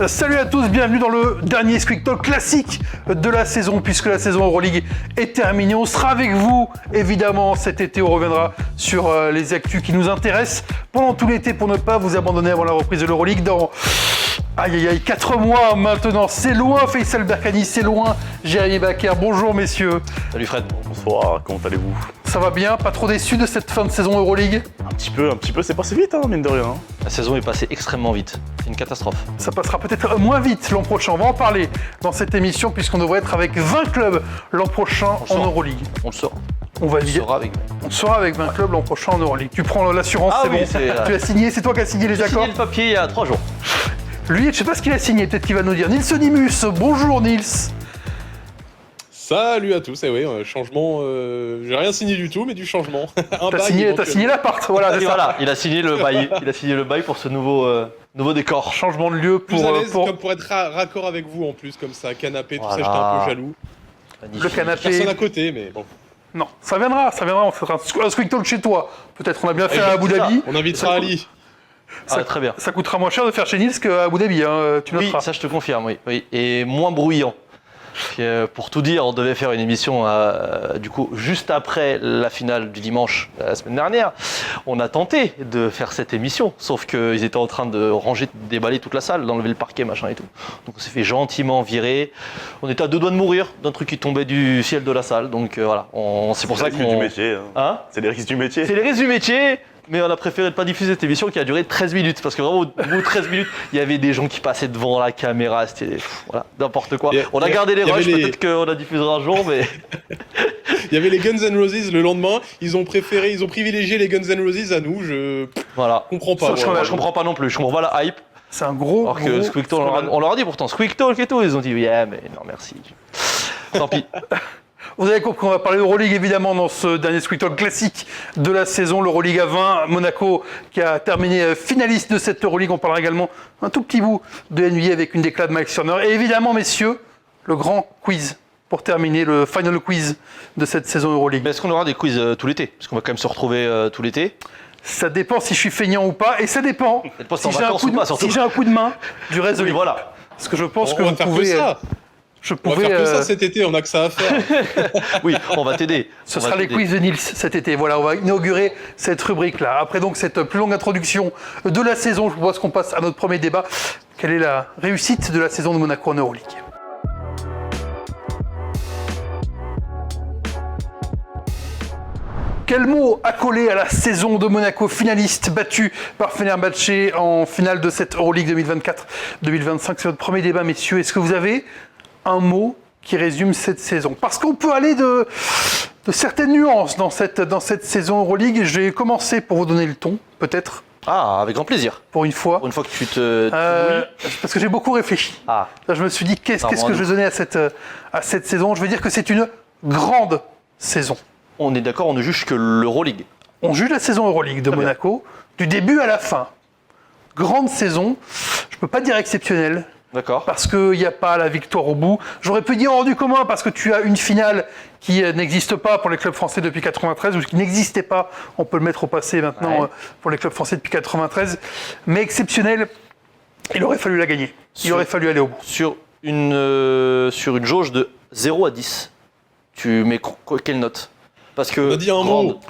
Salut à tous, bienvenue dans le dernier Squeak Talk classique de la saison, puisque la saison Euroleague est terminée. On sera avec vous, évidemment, cet été. On reviendra sur les actus qui nous intéressent pendant tout l'été pour ne pas vous abandonner avant la reprise de l'Euroleague dans... 4 mois maintenant. C'est loin, Faisal Berkani, c'est loin, Jérémy Baker. Bonjour, messieurs. Salut Fred. Bonsoir, comment allez-vous? Ça va bien? Pas trop déçu de cette fin de saison Euroleague? Un petit peu, c'est passé vite, mine de rien. La saison est passée extrêmement vite. C'est une catastrophe. Ça passera peut-être moins vite l'an prochain. On va en parler dans cette émission puisqu'on devrait être avec 20 clubs l'an prochain en Euroleague. On le saura. On sera avec 20 clubs l'an prochain en Euroleague. Tu prends l'assurance, c'est oui, bon. Tu as signé, c'est toi qui as signé les accords. J'ai signé le papier il y a 3 jours. Lui, je sais pas ce qu'il a signé, peut-être qu'il va nous dire. Nils Onimus, bonjour Nils. Salut à tous, changement, j'ai rien signé du tout, mais du changement. T'as signé l'appart, voilà, c'est ça. Voilà, il a signé le bail. Il a signé le bail pour ce nouveau décor. Changement de lieu plus à l'aise, comme pour être raccord avec vous en plus, comme ça, canapé, tout ça, j'étais un peu jaloux. Magnifique. Le canapé. Personne à côté, mais bon. Non, ça viendra, on fera un Squeak Talk chez toi. Peut-être on a bien fait à Abu Dhabi. On invitera Ali. Très bien. Ça coûtera moins cher de faire chez Nils qu'à Abu Dhabi, tu noteras. Oui, ça je te confirme, oui. Et moins bruyant. Pour tout dire, on devait faire une émission du coup juste après la finale du dimanche la semaine dernière. On a tenté de faire cette émission, sauf qu'ils étaient en train de ranger, de déballer toute la salle, d'enlever le parquet, machin et tout. Donc on s'est fait gentiment virer. On était à 2 doigts de mourir d'un truc qui tombait du ciel de la salle. Donc voilà, c'est pour ça qu'on... C'est les risques du métier. C'est les risques du métier. C'est les risques du métier. Mais on a préféré ne pas diffuser cette émission qui a duré 13 minutes. Parce que vraiment, au bout de 13 minutes, il y avait des gens qui passaient devant la caméra. C'était n'importe quoi. On a gardé les rushs, peut-être qu'on la diffusera un jour, mais... Il y avait les Guns N' Roses le lendemain. Ils ont privilégié les Guns N' Roses à nous. Voilà. Comprends pas. Je comprends pas non plus. Je comprends pas la hype. C'est un gros... Alors que Squeak Talk, on leur a dit pourtant Squeak Talk et tout. Ils ont dit, yeah, mais non, merci. Tant pis. Vous avez compris, on va parler d'Euroleague évidemment dans ce dernier Squeak Talk classique de la saison, l'Euroleague à 20, Monaco qui a terminé finaliste de cette Euroleague. On parlera également un tout petit bout de NBA avec une déclat de Mike Turner. Et évidemment, messieurs, le grand quiz pour terminer, le final quiz de cette saison Euroleague. Mais est-ce qu'on aura des quiz tout l'été? Parce qu'on va quand même se retrouver tout l'été. Ça dépend si je suis feignant ou pas, et ça dépend si j'ai un coup de main du reste de l'équipe. Voilà. Parce que je pense que on va vous faire pouvez... que ça. On va faire que ça cet été, on a que ça à faire. Oui, on va t'aider. Ce sera les quiz de Nils cet été. Voilà, on va inaugurer cette rubrique-là. Après donc cette plus longue introduction de la saison, je vous propose qu'on passe à notre premier débat. Quelle est la réussite de la saison de Monaco en Euroleague ? Quel mot accolé à la saison de Monaco, finaliste battu par Fenerbahçe en finale de cette Euroleague 2024-2025 ? C'est votre premier débat, messieurs. Est-ce que vous avez un mot qui résume cette saison? Parce qu'on peut aller de certaines nuances dans cette saison Euroleague. Je vais commencer pour vous donner le ton, peut-être. Ah, avec grand plaisir. Pour une fois. Pour une fois que tu te... Parce que j'ai beaucoup réfléchi. Ah. Là, je me suis dit, qu'est-ce que je vais donner à cette saison? Je veux dire que c'est une grande saison. On est d'accord, on ne juge que l'Euroleague. On juge la saison Euroleague de Monaco, du début à la fin. Grande saison, je ne peux pas dire exceptionnelle. D'accord. Parce qu'il n'y a pas la victoire au bout. J'aurais pu dire hors du commun parce que tu as une finale qui n'existe pas pour les clubs français depuis 93 ou qui n'existait pas, on peut le mettre au passé maintenant pour les clubs français depuis 93. Mais exceptionnel, il aurait fallu la gagner. Il aurait fallu aller au bout. Sur une jauge de 0 à 10, tu mets quelle note? Parce que on a dit un mot.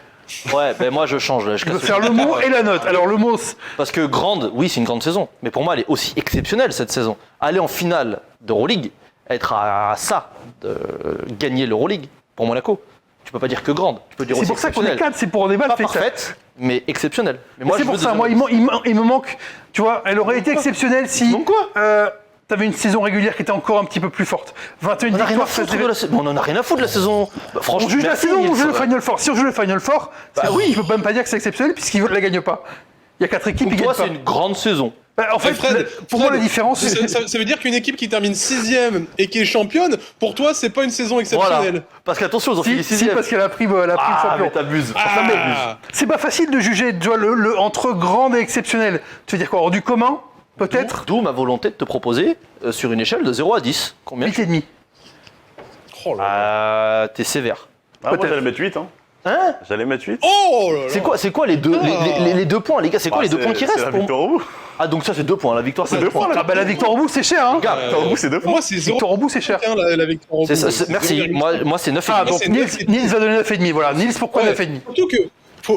Ouais, ben moi je change. Là, je peux faire le mot et la note. Alors le mot... Parce que grande, oui, c'est une grande saison. Mais pour moi, elle est aussi exceptionnelle cette saison. Aller en finale d'Euroleague, être à ça de gagner l'Euroleague pour Monaco, tu peux pas dire que grande. Tu peux dire c'est aussi pour ça qu'on est 4, c'est pour en débattre. Pas parfaite, mais exceptionnelle. Mais moi, c'est pour ça, moi, il me manque... Tu vois, elle aurait été exceptionnelle si... Donc quoi T'avais une saison régulière qui était encore un petit peu plus forte. 21 victoires. On en a rien à foutre de la saison. Franchement, on juge la saison ou on joue le Final Four. Si on joue le Final Four, je peux même pas dire que c'est exceptionnel puisqu'ils ne la gagnent pas. Il y a 4 équipes qui gagnent pas. Pour toi, c'est une grande saison. En fait, pour moi, la différence... Ça veut dire qu'une équipe qui termine 6ème et qui est championne, pour toi, c'est pas une saison exceptionnelle. Voilà. Parce qu'attention, ils ont fini 6ème. Si, parce qu'elle a pris le champion. Mais t'abuses. C'est pas facile de juger entre grande et exceptionnelle. Tu veux dire quoi, hors du commun? Peut-être. D'où ma volonté de te proposer, sur une échelle de 0 à 10, combien 8,5. Oh là là. T'es sévère. Moi, j'allais mettre 8. Hein? J'allais mettre 8. Oh là là. C'est quoi les deux, les 2 points, les gars? C'est quoi les 2 points qui restent C'est la pour victoire au bout. Ah, donc ça, c'est 2 points. La victoire, c'est 2 points. Ah bah la victoire au bout, c'est cher, hein. Gars, La victoire au bout, c'est 2 Pour moi, points. c'est 0. Victoire au bout, c'est cher. La victoire au bout. Merci. 0,5. Moi, c'est 9 Ah, et demi. donc c'est Nils, 9,5. Nils va donner 9,5. Voilà. Nils, pourquoi Ouais. 9,5? Surtout que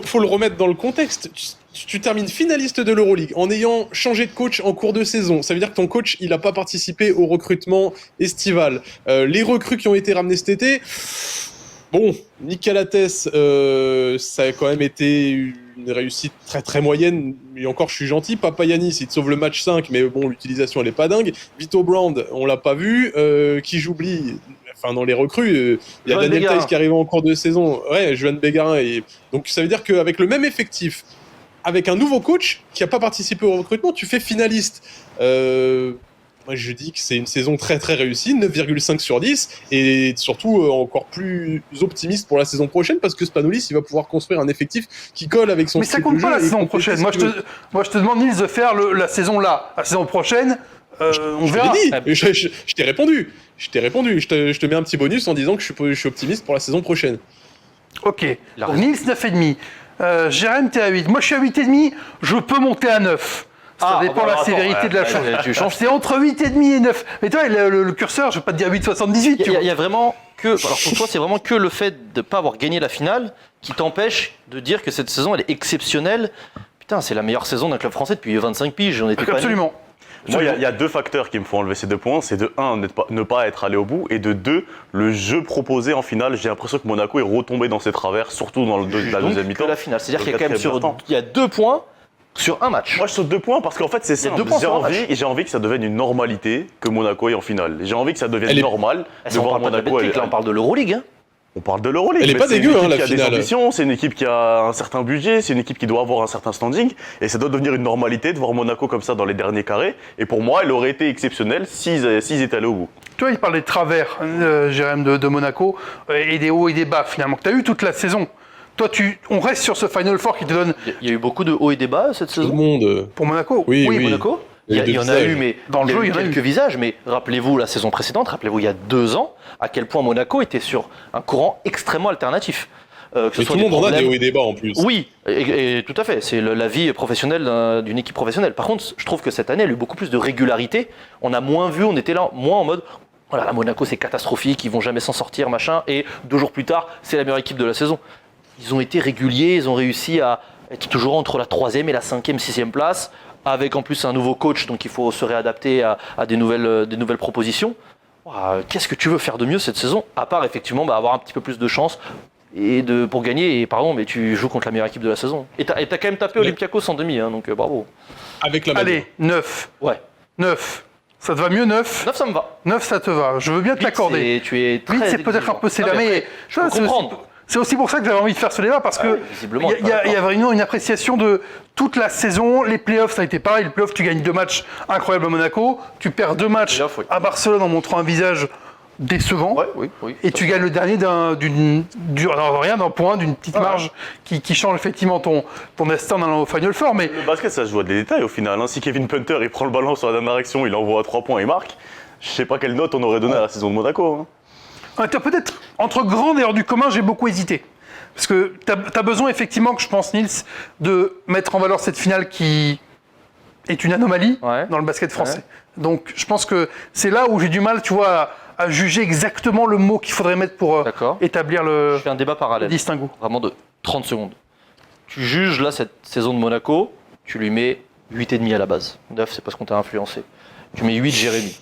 faut le remettre dans le contexte. Tu termines finaliste de l'Euroleague en ayant changé de coach en cours de saison. Ça veut dire que ton coach, il n'a pas participé au recrutement estival. Les recrues qui ont été ramenées cet été, bon, Nick Calates, ça a quand même été une réussite très très moyenne. Et encore, je suis gentil. Papagiannis, il te sauve le match 5, mais bon, l'utilisation, elle est pas dingue. Vito Brand, on l'a pas vu. Qui j'oublie? Enfin, dans les recrues, il y a Johan Daniel Bégarin. Theis qui arrive en cours de saison. Ouais, Johan Bégarin. Donc, ça veut dire qu'avec le même effectif, avec un nouveau coach qui n'a pas participé au recrutement, tu fais finaliste. Moi, je dis que c'est une saison très très réussie, 9,5 sur 10, et surtout encore plus optimiste pour la saison prochaine parce que Spanoulis, il va pouvoir construire un effectif qui colle avec son Mais ça style compte de pas jeu la et saison compléter prochaine. ce Moi, qu'il veut. je te demande, Nils, de faire la saison là. La saison prochaine, on Je te verra. l'ai dit, je t'ai répondu. Je te mets un petit bonus en disant que je suis optimiste pour la saison prochaine. Ok. Il a Donc, raison. Nils, 9,5. Jérém, t'es à 8. Moi, je suis à 8,5. Je peux monter à 9. Ça dépend de la attends, sévérité de la ouais, chose. tu changes. C'est entre 8,5 et 9. Mais toi, le curseur, je vais pas te dire 8,78. tu vois. Il y a vraiment que. Alors pour toi, c'est vraiment que le fait de ne pas avoir gagné la finale qui t'empêche de dire que cette saison, elle est exceptionnelle. Putain, c'est la meilleure saison d'un club français depuis 25 piges. On était pas Absolument. Moi, il y a 2 facteurs qui me font enlever ces 2 points. C'est de 1, ne pas être allé au bout, et de 2, le jeu proposé en finale. J'ai l'impression que Monaco est retombé dans ses travers, surtout dans la donc deuxième que mi-temps. la finale. C'est-à-dire Dans qu'il y a le quand même quatrième mi-temps. il y a 2 points sur un match. Moi, je saute 2 points parce qu'en fait, c'est Il y a simple. 2 points sur un match. J'ai envie que ça devienne une normalité que Monaco est en finale. J'ai envie que ça devienne Elle est- normal Eh, de ça, on voir parle pas de la Monaco. Betclic, là, on parle de l'Euroleague. Hein. On parle de l'Euroleague. Elle est mais pas c'est dégueu, une équipe la qui a des finale. ambitions, c'est une équipe qui a un certain budget, c'est une équipe qui doit avoir un certain standing, et ça doit devenir une normalité de voir Monaco comme ça dans les derniers carrés. Et pour moi, elle aurait été exceptionnelle s'ils étaient allés au bout. Toi, il parle des travers, Jérém, de Monaco, et des hauts et des bas, finalement, que tu as eu toute la saison. Toi, on reste sur ce Final Four qui te donne, Il y a eu beaucoup de hauts et des bas cette Tout le saison. monde. pour Monaco. Oui, oui. Monaco. Il y en a visages. eu, mais Dans le jeu, il y en a eu. quelques visages. Mais rappelez-vous la saison précédente, rappelez-vous il y a 2 ans, à quel point Monaco était sur un courant extrêmement alternatif. Que ce Mais tout soit le des monde en a des problèmes- hauts et des bas en plus. Oui, et tout à fait. C'est la vie professionnelle d'une équipe professionnelle. Par contre, je trouve que cette année, elle a eu beaucoup plus de régularité. On a moins vu, on était là, moins en mode. Voilà, Monaco, c'est catastrophique, ils vont jamais s'en sortir, machin. Et 2 jours plus tard, c'est la meilleure équipe de la saison. Ils ont été réguliers, ils ont réussi à être toujours entre la 3e et la 5e, 6e place, avec en plus un nouveau coach, donc il faut se réadapter à des nouvelles propositions. Ouah, qu'est-ce que tu veux faire de mieux cette saison, à part effectivement avoir un petit peu plus de chance pour gagner, et pardon, mais tu joues contre la meilleure équipe de la saison. Et t'as quand même tapé Olympiakos en demi, hein, donc bravo. Avec la Madrid. Allez, 9. Ouais, 9. Ça te va mieux, 9 9 ça me va. 9, ça te va. Je veux bien te l'accorder. Tu es très 8, c'est peut-être exigeant. un peu sévère, Non, mais après, je peux c'est aussi- comprendre. C'est aussi pour ça que j'avais envie de faire ce débat, parce Ah que oui, visiblement, il y a vraiment une appréciation de toute la saison. Les playoffs, ça a été pareil. Les playoffs, tu gagnes 2 matchs incroyables à Monaco, tu perds 2 matchs Playoffs, oui. à Barcelone en montrant un visage décevant. Ouais, oui. Et tu gagnes le dernier d'un point, d'une petite marge qui change effectivement ton destin en allant au Final Four. Mais Le basket, ça se joue à des détails au final. Hein. Si Kevin Punter il prend le ballon sur la dernière action, il envoie à 3 points et marque, je sais pas quelle note on aurait donné à la saison de Monaco. Hein. peut-être entre grande et hors du commun, j'ai beaucoup hésité. Parce que tu as besoin effectivement, que je pense, Nils, de mettre en valeur cette finale qui est une anomalie Ouais. dans le basket français. Donc je pense que c'est là où j'ai du mal, tu vois, à juger exactement le mot qu'il faudrait mettre pour D'accord. établir le Je fais un débat parallèle. distinguo. Vraiment de 30 secondes. Tu juges là cette saison de Monaco, tu lui mets 8,5 à la base. 9, c'est parce qu'on t'a influencé. Tu mets 8 Jérémy.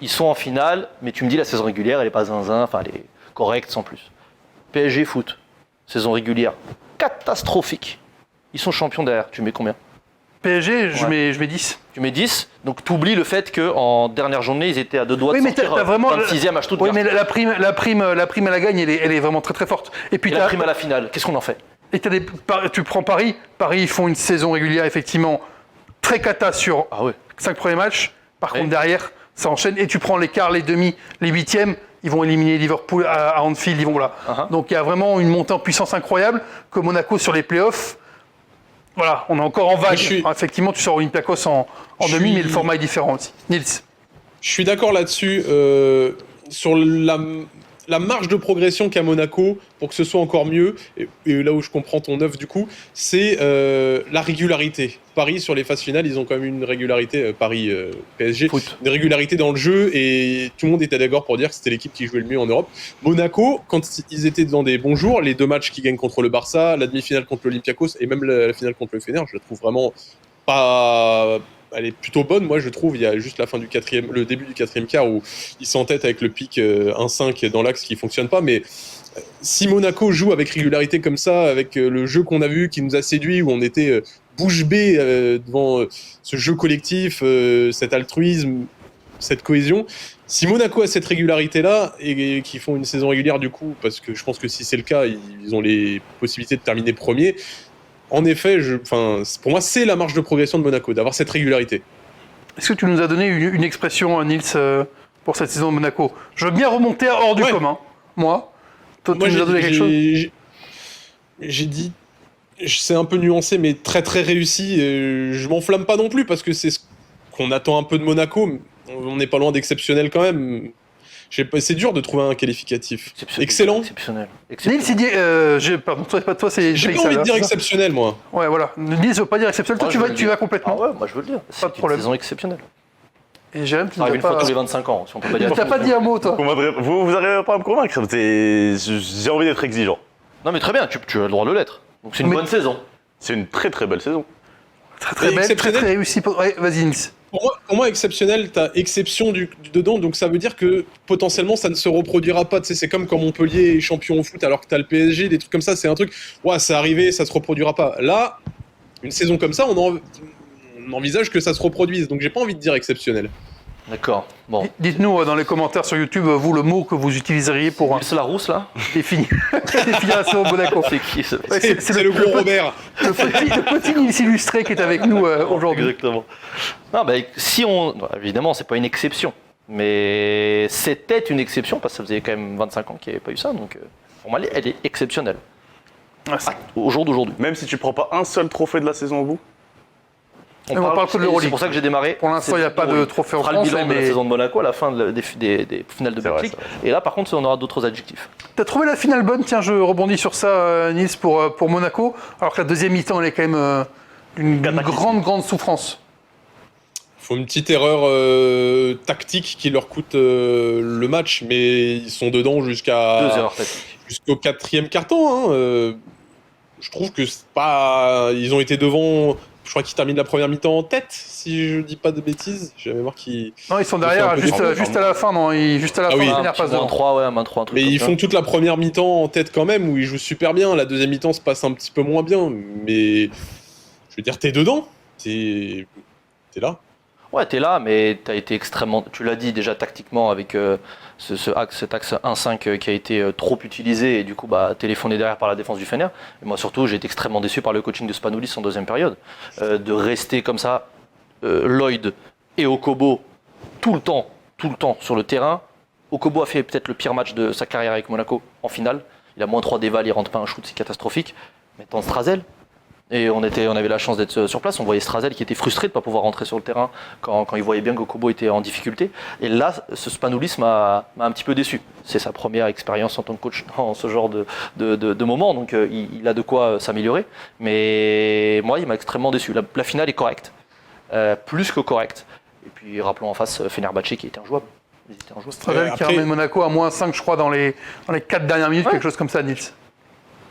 Ils sont en finale, mais tu me dis la saison régulière, elle est pas zinzin, enfin elle est correcte sans plus. PSG foot, saison régulière, catastrophique. Ils sont champions derrière, tu mets combien? PSG, je Ouais. mets 10. Tu mets 10, donc tu oublies le fait qu'en dernière journée, ils étaient à 2 doigts Oui, de mais sortir t'as vraiment 26e à Stuttgart. Oui, mais la prime à la gagne, elle est vraiment très très forte. Et puis Et la t'as- prime à la finale, qu'est-ce qu'on en fait? et tu prends Paris. Paris, ils font une saison régulière effectivement très cata sur Ah ouais. 5 premiers matchs. Par Oui. contre, derrière, ça enchaîne. Et tu prends les quarts, les demi, les huitièmes. Ils vont éliminer Liverpool à Anfield. Ils vont là. Uh-huh. Donc il y a vraiment une montée en puissance incroyable que Monaco sur les playoffs. Voilà, on est encore en vague. Je suis- Effectivement, tu sors Olympiakos en Je demi, suis- mais le format est différent aussi. Nils. Je suis d'accord là-dessus. Sur la marge de progression qu'a Monaco pour que ce soit encore mieux, et là où je comprends ton œuf du coup, c'est la régularité. Paris, sur les phases finales, ils ont quand même une régularité, Paris, PSG, Foot. une régularité dans le jeu, et tout le monde était d'accord pour dire que c'était l'équipe qui jouait le mieux en Europe. Monaco, quand ils étaient dans des bons jours, les 2 matchs qu'ils gagnent contre le Barça, la demi-finale contre l'Olympiakos, et même la finale contre le Fener, je la trouve vraiment pas... Elle est plutôt bonne, moi je trouve. Il y a juste le début du 4e quart où ils s'entêtent avec le pic 1-5 dans l'axe qui fonctionne pas. Mais si Monaco joue avec régularité comme ça, avec le jeu qu'on a vu qui nous a séduit, où on était bouche bée devant ce jeu collectif, cet altruisme, cette cohésion. Si Monaco a cette régularité-là et qu'ils font une saison régulière du coup, parce que je pense que si c'est le cas, ils ont les possibilités de terminer premier. En effet, pour moi, c'est la marge de progression de Monaco, d'avoir cette régularité. Est-ce que tu nous as donné une expression, Nils, pour cette saison de Monaco? Je veux bien remonter à hors du commun, moi. Toi, tu nous as donné quelque chose? J'ai dit, c'est un peu nuancé, mais très très réussi. Je m'enflamme pas non plus, parce que c'est ce qu'on attend un peu de Monaco. On n'est pas loin d'exceptionnel quand même. C'est dur de trouver un qualificatif. Excellent. Exceptionnel. Nils, il dit... pardon, toi, c'est... J'ai pas envie de dire exceptionnel, moi. Ouais, voilà. Nils veut pas dire exceptionnel. Toi, tu vas complètement. Ah ouais, moi je veux le dire. C'est une saison exceptionnelle. Et Jérém, tu Ça arrive nous une as fois pas... tous les 25 ans, si on peut pas dire. T'as pas dit un mot, toi. Vous arrivez pas à me convaincre. J'ai envie d'être exigeant. Non mais très bien, tu as le droit de l'être. Donc c'est une bonne saison. C'est une très très belle saison. Très belle, très réussie. Ouais, vas-y, Nils. Pour moi, exceptionnel, t'as exception dedans, donc ça veut dire que potentiellement ça ne se reproduira pas. Tu sais, c'est comme quand Montpellier est champion au foot alors que t'as le PSG, des trucs comme ça, c'est un truc, ouais, c'est arrivé, ça se reproduira pas. Là, une saison comme ça, on envisage que ça se reproduise, donc j'ai pas envie de dire exceptionnel. D'accord, bon. Dites-nous dans les commentaires sur YouTube, vous, le mot que vous utiliseriez pour C'est la rousse là définir la saison de Monaco. C'est qui ce Ouais, c'est le gros Robert. Le petit Nils illustré qui est avec nous aujourd'hui. Exactement. Non, bah, évidemment, c'est pas une exception. Mais c'était une exception parce que ça faisait quand même 25 ans qu'il n'y avait pas eu ça. Donc, pour moi, elle est exceptionnelle. Au jour d'aujourd'hui. Même si tu prends pas un seul trophée de la saison au bout. On parle que de l'Euroleague. C'est pour ça que j'ai démarré. Pour l'instant, il n'y a pas de trophée en On fera France. le bilan de la Mais saison de Monaco à la fin des finales de Betclic. Et là, par contre, on aura d'autres adjectifs. t'as trouvé la finale bonne? Tiens, je rebondis sur ça, Nils, pour Monaco. Alors que la deuxième mi-temps, elle est quand même d'une grande souffrance. Il faut une petite erreur tactique qui leur coûte le match, mais ils sont dedans Deux erreurs tactiques. jusqu'au 4e quart-temps. Je trouve que c'est pas... Ils ont été devant... Je crois qu'ils terminent la première mi-temps en tête, si je dis pas de bêtises. J'ai la mémoire qui... Non, ils sont derrière, juste à la fin, non. Juste à la fin, oui. la dernière passe devant. 3, ouais, main 3, un truc. Mais comme ils ça. font toute la première mi-temps en tête quand même, où ils jouent super bien. La deuxième mi-temps se passe un petit peu moins bien, mais... Je veux dire, t'es dedans. T'es là. Ouais, t'es là, mais t'as été extrêmement. Tu l'as dit déjà tactiquement avec cet axe 1-5 qui a été trop utilisé et du coup téléphoné derrière par la défense du Fener. Et moi surtout, j'ai été extrêmement déçu par le coaching de Spanoulis en deuxième période. De rester comme ça, Lloyd et Okobo tout le temps sur le terrain. Okobo a fait peut-être le pire match de sa carrière avec Monaco en finale. Il a moins 3 déval, il rentre pas un shoot, c'est catastrophique. Maintenant Strazel. Et on avait la chance d'être sur place. On voyait Strazel qui était frustré de ne pas pouvoir rentrer sur le terrain quand il voyait bien que Kobo était en difficulté. Et là, ce Spanoulis m'a un petit peu déçu. C'est sa première expérience en tant que coach en ce genre de moment. Donc il a de quoi s'améliorer. Mais moi, il m'a extrêmement déçu. La finale est correcte. Plus que correcte. Et puis rappelons en face Fenerbahçe qui était injouable. Strazel qui ramène Monaco à moins 5, je crois, dans les 4 dernières minutes, quelque chose comme ça, Nils.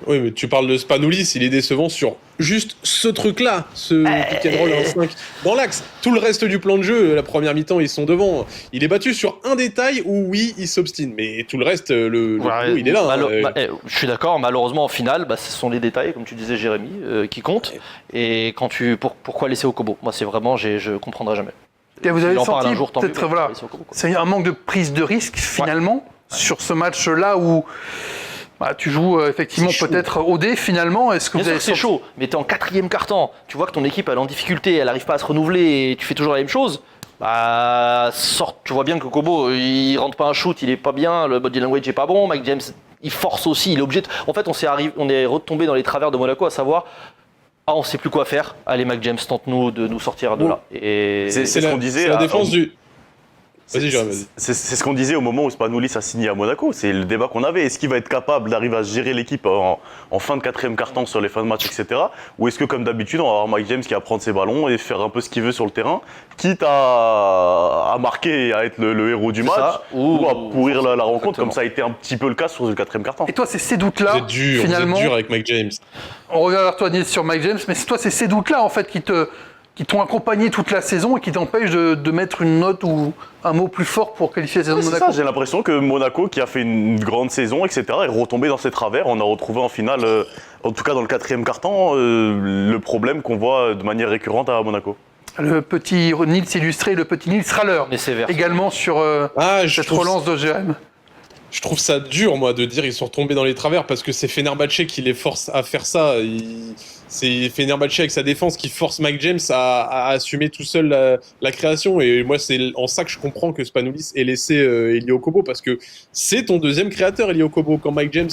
Oui, mais tu parles de Spanoulis, il est décevant sur juste ce truc-là, ce pick and roll 1-5 dans l'axe. Tout le reste du plan de jeu, la première mi-temps, ils sont devant. Il est battu sur un détail où, oui, il s'obstine. Mais tout le reste, le coup, il est là. Je suis d'accord, malheureusement, en finale, ce sont les détails, comme tu disais, Jérémy, qui comptent. Et pourquoi laisser Okobo? Moi, c'est vraiment, je comprendrai jamais. Et vous avez senti, un jour, peut-être, voilà, c'est un manque de prise de risque, finalement, sur ce match-là où... tu joues effectivement peut-être au dé finalement. Est-ce que bien vous avez sûr, c'est chaud, mais t'es en 4e quart-temps. Tu vois que ton équipe elle est en difficulté, elle n'arrive pas à se renouveler et tu fais toujours la même chose. Tu vois bien que Kobo il rentre pas un shoot, il est pas bien, le body language est pas bon. Mike James il force aussi, il est obligé. En fait, on est retombé dans les travers de Monaco, à savoir. On sait plus quoi faire. Allez, Mike James, tente-nous de nous sortir de là. Et c'est ce qu'on disait. C'est la défense du. Vas-y, Jérémy, vas-y. C'est ce qu'on disait au moment où Spanoulis a signé à Monaco. C'est le débat qu'on avait. Est-ce qu'il va être capable d'arriver à gérer l'équipe en fin de quatrième quart-temps sur les fins de match, etc. Ou est-ce que, comme d'habitude, on va avoir Mike James qui va prendre ses ballons et faire un peu ce qu'il veut sur le terrain, quitte à marquer et à être le héros du match, ça, ou à pourrir la rencontre, Exactement. comme ça a été un petit peu le cas sur le quatrième quart-temps. Et toi, c'est ces doutes-là, Vous êtes dur finalement, avec Mike James. on revient vers toi, Nils, sur Mike James, mais toi, c'est ces doutes-là, en fait, qui t'ont accompagné toute la saison et qui t'empêchent de mettre une note ou un mot plus fort pour qualifier la saison de C'est Monaco. ça, j'ai l'impression que Monaco, qui a fait une grande saison, etc., est retombé dans ses travers. On a retrouvé en finale, en tout cas dans le quatrième quart-temps, le problème qu'on voit de manière récurrente à Monaco. Le petit Nils illustré, le petit Nils râleur, Mais sévère. également sur Je cette relance de Jérém. trouve ça dur, moi, de dire ils sont retombés dans les travers parce que c'est Fenerbahçe qui les force à faire ça. C'est Fenerbahçe avec sa défense qui force Mike James à assumer tout seul la création. Et moi, c'est en ça que je comprends que Spanoulis ait laissé Eli Okobo parce que c'est ton deuxième créateur, Eli Okobo. Quand Mike James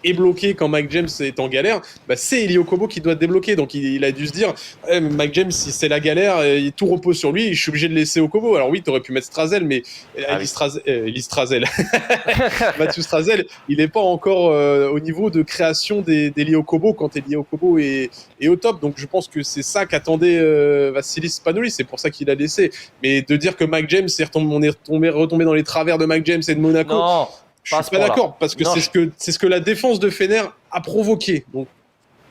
est bloqué, quand Mike James est en galère, c'est Eli Okobo qui doit te débloquer. Donc il a dû se dire, Mike James, si c'est la galère, tout repose sur lui, je suis obligé de laisser Okobo. Alors oui, t'aurais pu mettre Strazel, mais Eli Strazel, Mathieu Strazel, il n'est pas encore au niveau de création d'Eli Okobo quand Eli Okobo est au top. Donc je pense que c'est ça qu'attendait Vassilis Spanoulis, c'est pour ça qu'il a laissé. Mais de dire que Mike James on est retombé dans les travers de Mike James et de Monaco, Non, je pas à suis ce pas point-là. d'accord parce que Non, c'est ce que la défense de Fener a provoqué. Donc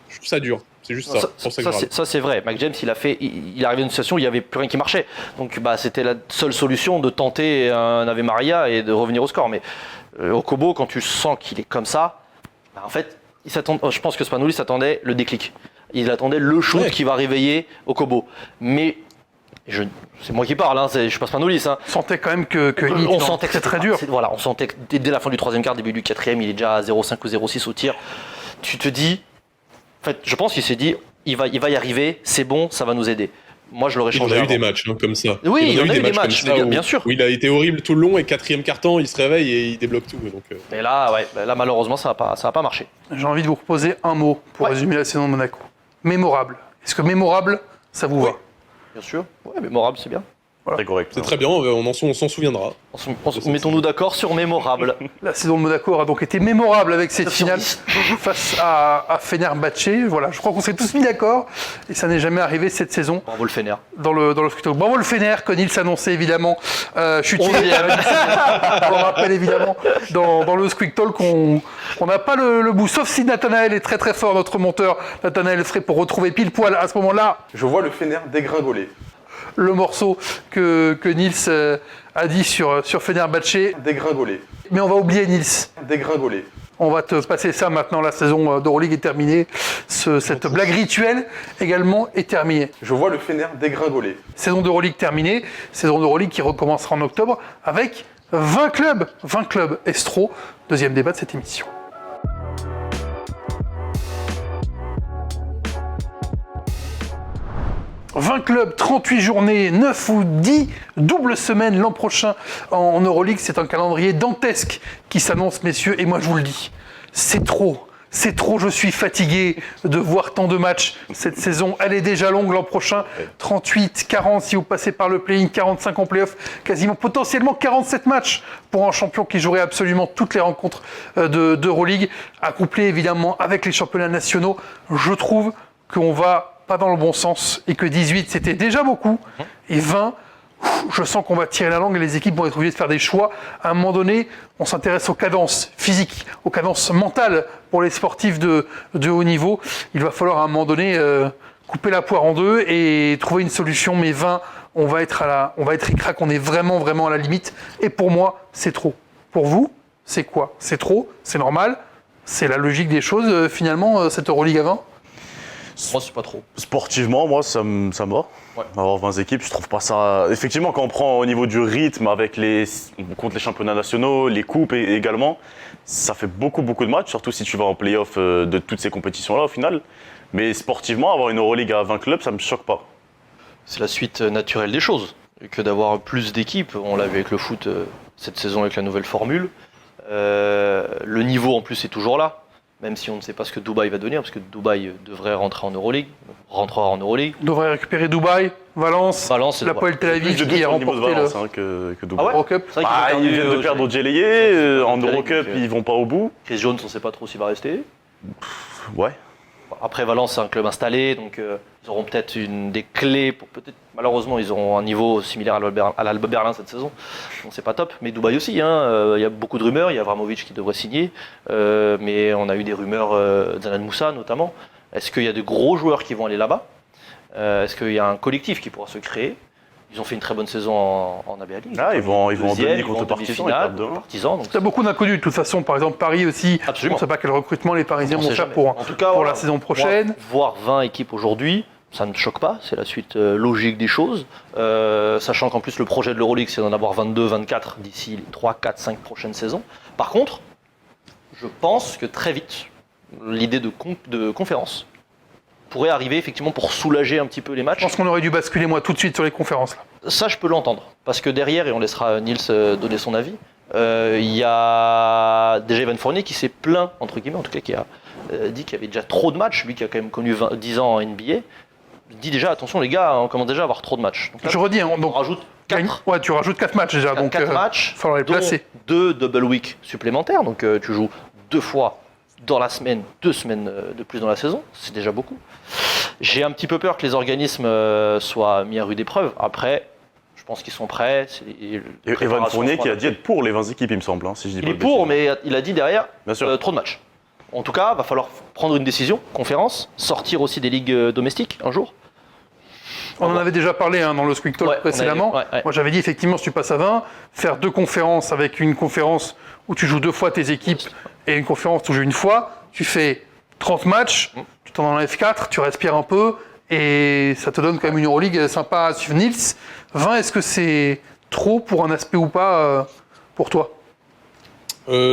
je trouve ça dur. C'est juste ça. C'est pour ça que je râle. Ça, c'est vrai. Mike James, il est arrivé dans une situation où il n'y avait plus rien qui marchait. Donc c'était la seule solution de tenter un Ave Maria et de revenir au score. Mais Okobo, quand tu sens qu'il est comme ça, en fait, je pense que Spanoulis s'attendait le déclic. Il attendait le shoot qui va réveiller Okobo. Mais c'est moi qui parle, je ne suis pas Spanoulis. On sentait quand même que Nils, On sentait que c'est très dur. Voilà, on sentait que dès la fin du troisième quart, début du quatrième, il est déjà à 0,5 ou 0,6 au tir. Tu te dis, en fait, je pense qu'il s'est dit, il va y arriver, c'est bon, ça va nous aider. Moi, je l'aurais Il en changé. a eu avant. des matchs comme ça. Oui, il en a eu des matchs, comme ça mais bien sûr. Où il a été horrible tout le long et quatrième quart-temps, il se réveille et il débloque tout. Donc, Mais là, malheureusement, ça va pas marcher. J'ai envie de vous proposer un mot pour Ouais. résumer la saison de Monaco. Mémorable. Est-ce que mémorable, ça vous va? Bien sûr. Ouais, mémorable, c'est bien. Très correct. c'est très bien, on s'en souviendra. Mettons-nous d'accord sur mémorable. La saison de Monaco aura donc été mémorable avec cette 9 sur finale 10. face à Fenerbahçe. Voilà, je crois qu'on s'est tous mis d'accord et ça n'est jamais arrivé cette saison Bravo le Fener. dans le Squid Talk. Bravo le Fener, que Nils s'annonçait évidemment. Chuté, 11e. on le rappelle évidemment dans le Squid Talk, on n'a pas le bout, sauf si Nathanaël est très très fort, notre monteur. Nathanaël Frey pour retrouver pile poil à ce moment-là Je vois le Fener dégringoler. le morceau que Nils a dit sur Fenerbahçe. Dégringoler. Mais on va oublier Nils. Dégringoler. On va te passer ça maintenant, la saison d'Euroleague est terminée. Cette blague rituelle également est terminée. Je vois le Fener dégringoler. Saison d'Euroleague terminée, saison d'Euroleague qui recommencera en octobre avec 20 clubs Estro. Deuxième débat de cette émission. 20 clubs, 38 journées, 9 ou 10 doubles semaines l'an prochain en Euroleague. C'est un calendrier dantesque qui s'annonce, messieurs, et moi je vous le dis, c'est trop. C'est trop, je suis fatigué de voir tant de matchs cette saison. Elle est déjà longue l'an prochain. 38, 40 si vous passez par le play-in, 45 en play-off, quasiment potentiellement 47 matchs pour un champion qui jouerait absolument toutes les rencontres d'Euroleague, accouplé évidemment avec les championnats nationaux. Je trouve qu'on va pas dans le bon sens et que 18 c'était déjà beaucoup et 20 je sens qu'on va tirer la langue et les équipes vont être obligées de faire des choix. À un moment donné, on s'intéresse aux cadences physiques, aux cadences mentales pour les sportifs de haut niveau. Il va falloir à un moment donné couper la poire en deux et trouver une solution. Mais 20, on va être ric-rac, on est vraiment, vraiment à la limite. Et pour moi, c'est trop. Pour vous, c'est quoi? C'est trop? C'est normal? C'est la logique des choses, finalement, cette Euroleague à 20? Moi, c'est pas trop. Sportivement, moi, ça me va. Ouais. Avoir 20 équipes, je trouve pas ça. Effectivement, quand on prend au niveau du rythme avec contre les championnats nationaux, les coupes également, ça fait beaucoup de matchs, surtout si tu vas en play-off de toutes ces compétitions-là au final. Mais sportivement, avoir une Euroleague à 20 clubs, ça me choque pas. C'est la suite naturelle des choses que d'avoir plus d'équipes. On l'a vu avec le foot cette saison avec la nouvelle formule. Le niveau en plus est toujours là. Même si on ne sait pas ce que Dubaï va devenir, parce que Dubaï devrait rentrer en Euroleague, rentrera en Euroleague. On devrait récupérer Dubaï, Valence, Valence, c'est l'Hapoel Tel Plus Aviv de doute qui a sur le niveau de remporté Valence le hein, que Dubaï. Ah ouais Eurocup. C'est vrai qu'ils ont Bah, perdu, ils viennent de perdre au Djelaye, en Eurocup, ils vont pas au bout. Chris Jones, on sait pas trop s'il va rester. Ouais. Après, Valence, c'est un club installé, donc ils auront peut-être des clés pour peut-être. Malheureusement, ils auront un niveau similaire à l'Alba Berlin cette saison, donc c'est pas top. Mais Dubaï aussi, hein, il y a beaucoup de rumeurs. Il y a Abramovic qui devrait signer, mais on a eu des rumeurs d'Alan Moussa notamment. Est-ce qu'il y a de gros joueurs qui vont aller là-bas? Est-ce qu'il y a un collectif qui pourra se créer? Ils ont fait une très bonne saison en ABA League. Ah, ils vont en Deuxième, demi ils vont contre en Partizan, ils demi-finale, perdent 2-1. Partizan, donc T'as beaucoup d'inconnus de toute façon. Par exemple, Paris aussi. Absolument. On ne sait pas quel recrutement les Parisiens on vont sait faire jamais. pour En tout cas, la voilà. saison prochaine. Voir 20 équipes aujourd'hui, ça ne me choque pas, c'est la suite logique des choses. Sachant qu'en plus le projet de l'Euroleague c'est d'en avoir 22, 24 d'ici les 3, 4, 5 prochaines saisons. Par contre, je pense que très vite, l'idée de conférence pourrait arriver effectivement pour soulager un petit peu les matchs. Je pense qu'on aurait dû basculer moi tout de suite sur les conférences. Là. Ça, je peux l'entendre. Parce que derrière, et on laissera Nils donner son avis, il y a déjà Evan Fournier qui s'est plaint, entre guillemets, en tout cas qui a dit qu'il y avait déjà trop de matchs, lui qui a quand même connu 10 ans en NBA, dit déjà, attention les gars, on commence déjà à avoir trop de matchs. Donc là, Je redis, hein, on donc, rajoute 4. ouais, tu rajoutes 4 matchs déjà. Donc, 4 matchs, il faudra les dont placer. 2 double week supplémentaires, donc tu joues 2 fois dans la semaine, 2 semaines de plus dans la saison, c'est déjà beaucoup. J'ai un petit peu peur que les organismes soient mis à rude épreuve. Après, je pense qu'ils sont prêts. Et Evan Fournier qui a dit être pour les 20 équipes, il me semble, hein, si je dis il pas est de pour, bêtises. mais il a dit derrière Bien sûr. trop de matchs. En tout cas, va falloir prendre une décision, conférence, sortir aussi des ligues domestiques un jour. On en avait déjà parlé hein, dans le Squeak Talk Ouais, précédemment. ouais. Moi j'avais dit effectivement si tu passes à 20, faire 2 conférences avec une conférence où tu joues 2 fois tes équipes et une conférence où tu joues une fois, tu fais 30 matchs, tu t'en enlèves 4, tu respires un peu et ça te donne quand même une Euroleague sympa à suivre. Nils, 20 est-ce que c'est trop pour un aspect ou pas pour toi?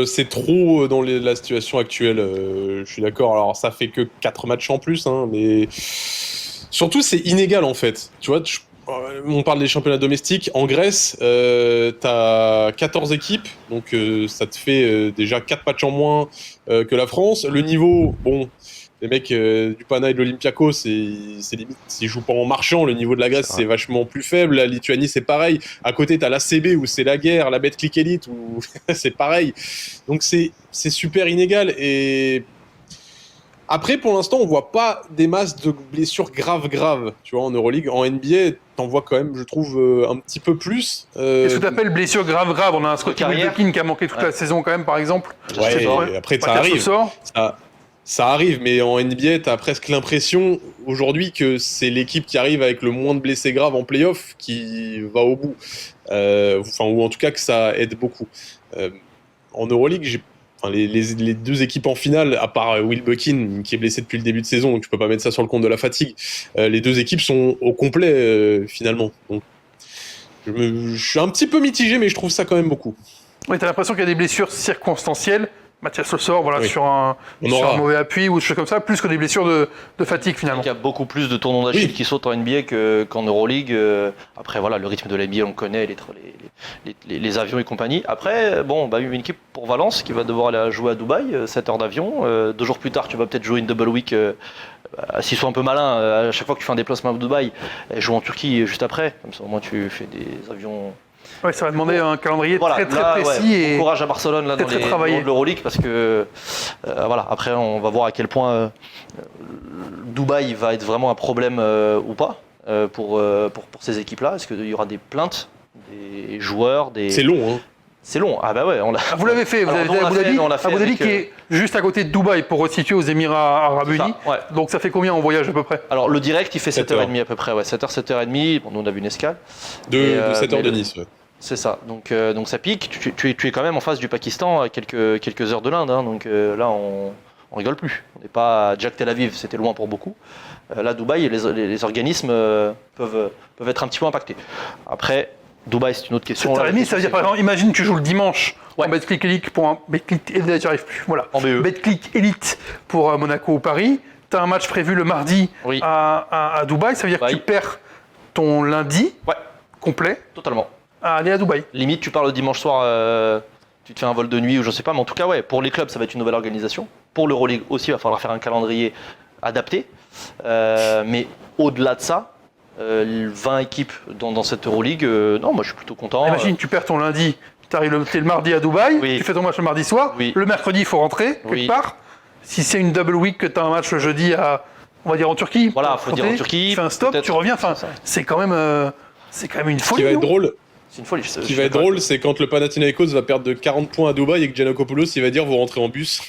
C'est trop dans la situation actuelle, je suis d'accord. Alors ça fait que 4 matchs en plus, hein, mais surtout c'est inégal en fait. Tu vois, on parle des championnats domestiques. En Grèce, t'as 14 équipes, donc ça te fait déjà 4 matchs en moins que la France. Le niveau, bon, les mecs du Pana et de l'Olympiakos, c'est limite, s'ils jouent pas en marchand, le niveau de la Grèce c'est vachement plus faible. La Lituanie c'est pareil. À côté t'as la CB où c'est la guerre, la Betclic Elite où c'est pareil. Donc c'est super inégal et après pour l'instant on voit pas des masses de blessures graves, tu vois, en Euroleague. En NBA t'en vois quand même, je trouve, un petit peu plus. Qu'est-ce que tu appelles blessure grave? On a un Scottie carrière. Wilbekin qui a manqué toute la saison quand même par exemple. Ouais, C'est vrai. et après ça Mathias arrive. Ossor. Ça arrive, mais en NBA, t'as presque l'impression aujourd'hui que c'est l'équipe qui arrive avec le moins de blessés graves en play-off qui va au bout. Ou en tout cas que ça aide beaucoup. En Euroleague, les 2 équipes en finale, à part Wilbekin qui est blessé depuis le début de saison, donc je peux pas mettre ça sur le compte de la fatigue, les 2 équipes sont au complet finalement. Donc, je suis un petit peu mitigé, mais je trouve ça quand même beaucoup. Oui, t'as l'impression qu'il y a des blessures circonstancielles. Mathias Ossor, voilà, Oui. sur un mauvais appui ou des choses comme ça, plus que des blessures de fatigue finalement. Il y a beaucoup plus de tournons d'Achille Oui. qui sautent en NBA qu'en Euroleague. Après, voilà, le rythme de la NBA, on le connaît, les avions et compagnie. Après, bon, une équipe pour Valence qui va devoir aller jouer à Dubaï, 7 heures d'avion. 2 jours plus tard, tu vas peut-être jouer une double week. S'ils sont un peu malins, à chaque fois que tu fais un déplacement à Dubaï, joue en Turquie juste après. Comme ça, au moins, tu fais des avions. Ouais, ça va demander un calendrier très là, précis et bon courage à Barcelone là, dans très les travaillé. dans l'Euroleague parce que voilà, après on va voir à quel point Dubaï va être vraiment un problème ou pas pour ces équipes-là. Est-ce qu'il y aura des plaintes des joueurs C'est long, hein. C'est long. Ah bah ouais, on l'a. Vous l'avez fait, vous Alors, avez nous, on l'a fait, on l'a fait Abu Dhabi avec, qui est juste à côté de Dubaï pour resituer aux Émirats Arabes C'est ça, Unis. ouais. Donc ça fait combien en voyage à peu près? Alors le direct il fait 7 7h30 à peu près, ouais, 7h, 7h30. Bon, nous on a vu une escale. De Et, 7 heures mais de Nice, ouais. C'est ça, donc ça pique. Tu es quand même en face du Pakistan à quelques heures de l'Inde, hein, donc là on rigole plus. On n'est pas à Jack Tel Aviv, c'était loin pour beaucoup. Là, Dubaï, les organismes peuvent être un petit peu impactés. Après, Dubaï, c'est une autre question. 7h30, ça veut dire par exemple, imagine tu joues le dimanche Ouais. en Betclic Elite pour un Betclic Elite, j'arrive plus. Voilà. En BE. Betclic Elite pour Monaco ou Paris. Tu as un match prévu le mardi Oui. à Dubaï, ça veut dire que Dubaï. tu perds ton lundi Ouais, complet totalement. à aller à Dubaï. Limite, tu pars le dimanche soir, tu te fais un vol de nuit ou je sais pas, mais en tout cas, ouais, pour les clubs, ça va être une nouvelle organisation. Pour l'Euroleague aussi, il va falloir faire un calendrier adapté. Mais au-delà de ça, 20 équipes dans cette Euroleague, non, moi je suis plutôt content. Imagine, tu perds ton lundi, t'es le mardi à Dubaï, Oui. tu fais ton match le mardi soir, Oui. le mercredi il faut rentrer quelque Oui. part. Si c'est une double week que tu as un match le jeudi on va dire en Turquie. Voilà, pour faut dire en affronter, Turquie, tu fais un stop, peut-être. tu reviens. Enfin, C'est ça. c'est quand même une Ce qui folie. va être non drôle, C'est une folie. ce qui va être drôle, c'est quand le Panathinaikos va perdre de 40 points à Dubaï et que Giannakopoulos il va dire vous rentrez en bus.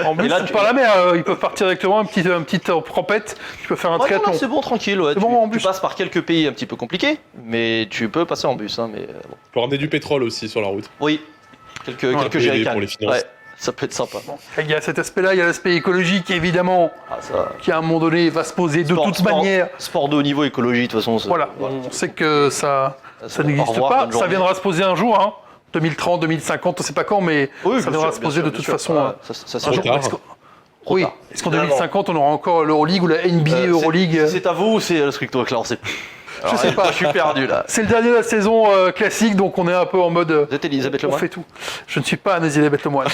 En plus, Et là, c'est tu- pas la mer, ils peuvent partir directement, un petit propette, tu peux faire un Ouais, non, triathlon. non, c'est bon, tranquille. Ouais. C'est Tu, bon, en tu bus. passes par quelques pays un petit peu compliqués, mais tu peux passer en bus. Hein, mais bon. Pour ramener du pétrole aussi sur la route. Oui, quelques peut aider jerrycans. pour les finances. Ouais, ça peut être sympa. Il y a cet aspect-là, il y a l'aspect écologique évidemment, Ah, ça... qui à un moment donné va se poser de toute manière. Sport de haut niveau, écologie, de toute façon. Voilà, on sait que ça Au n'existe revoir, pas, bonne ça journée. viendra se poser un jour, hein. 2030, 2050, on ne sait pas quand, mais Oui, ça bien viendra sûr, se bien poser sûr, de bien toute sûr. façon. Ouais, ça un c'est jour. tard. Oui, tard. est-ce qu'en 2050 on aura encore l'Euroleague ou la NBA Euroleague C'est à vous ou c'est le Stricto Clair, on sait plus. Je sais pas. Je suis perdu là. C'est le dernier de la saison classique, donc on est un peu en mode. Vous êtes Elisabeth On Lemoine? fait tout. Je ne suis pas Anne-Elisabeth Lemoine.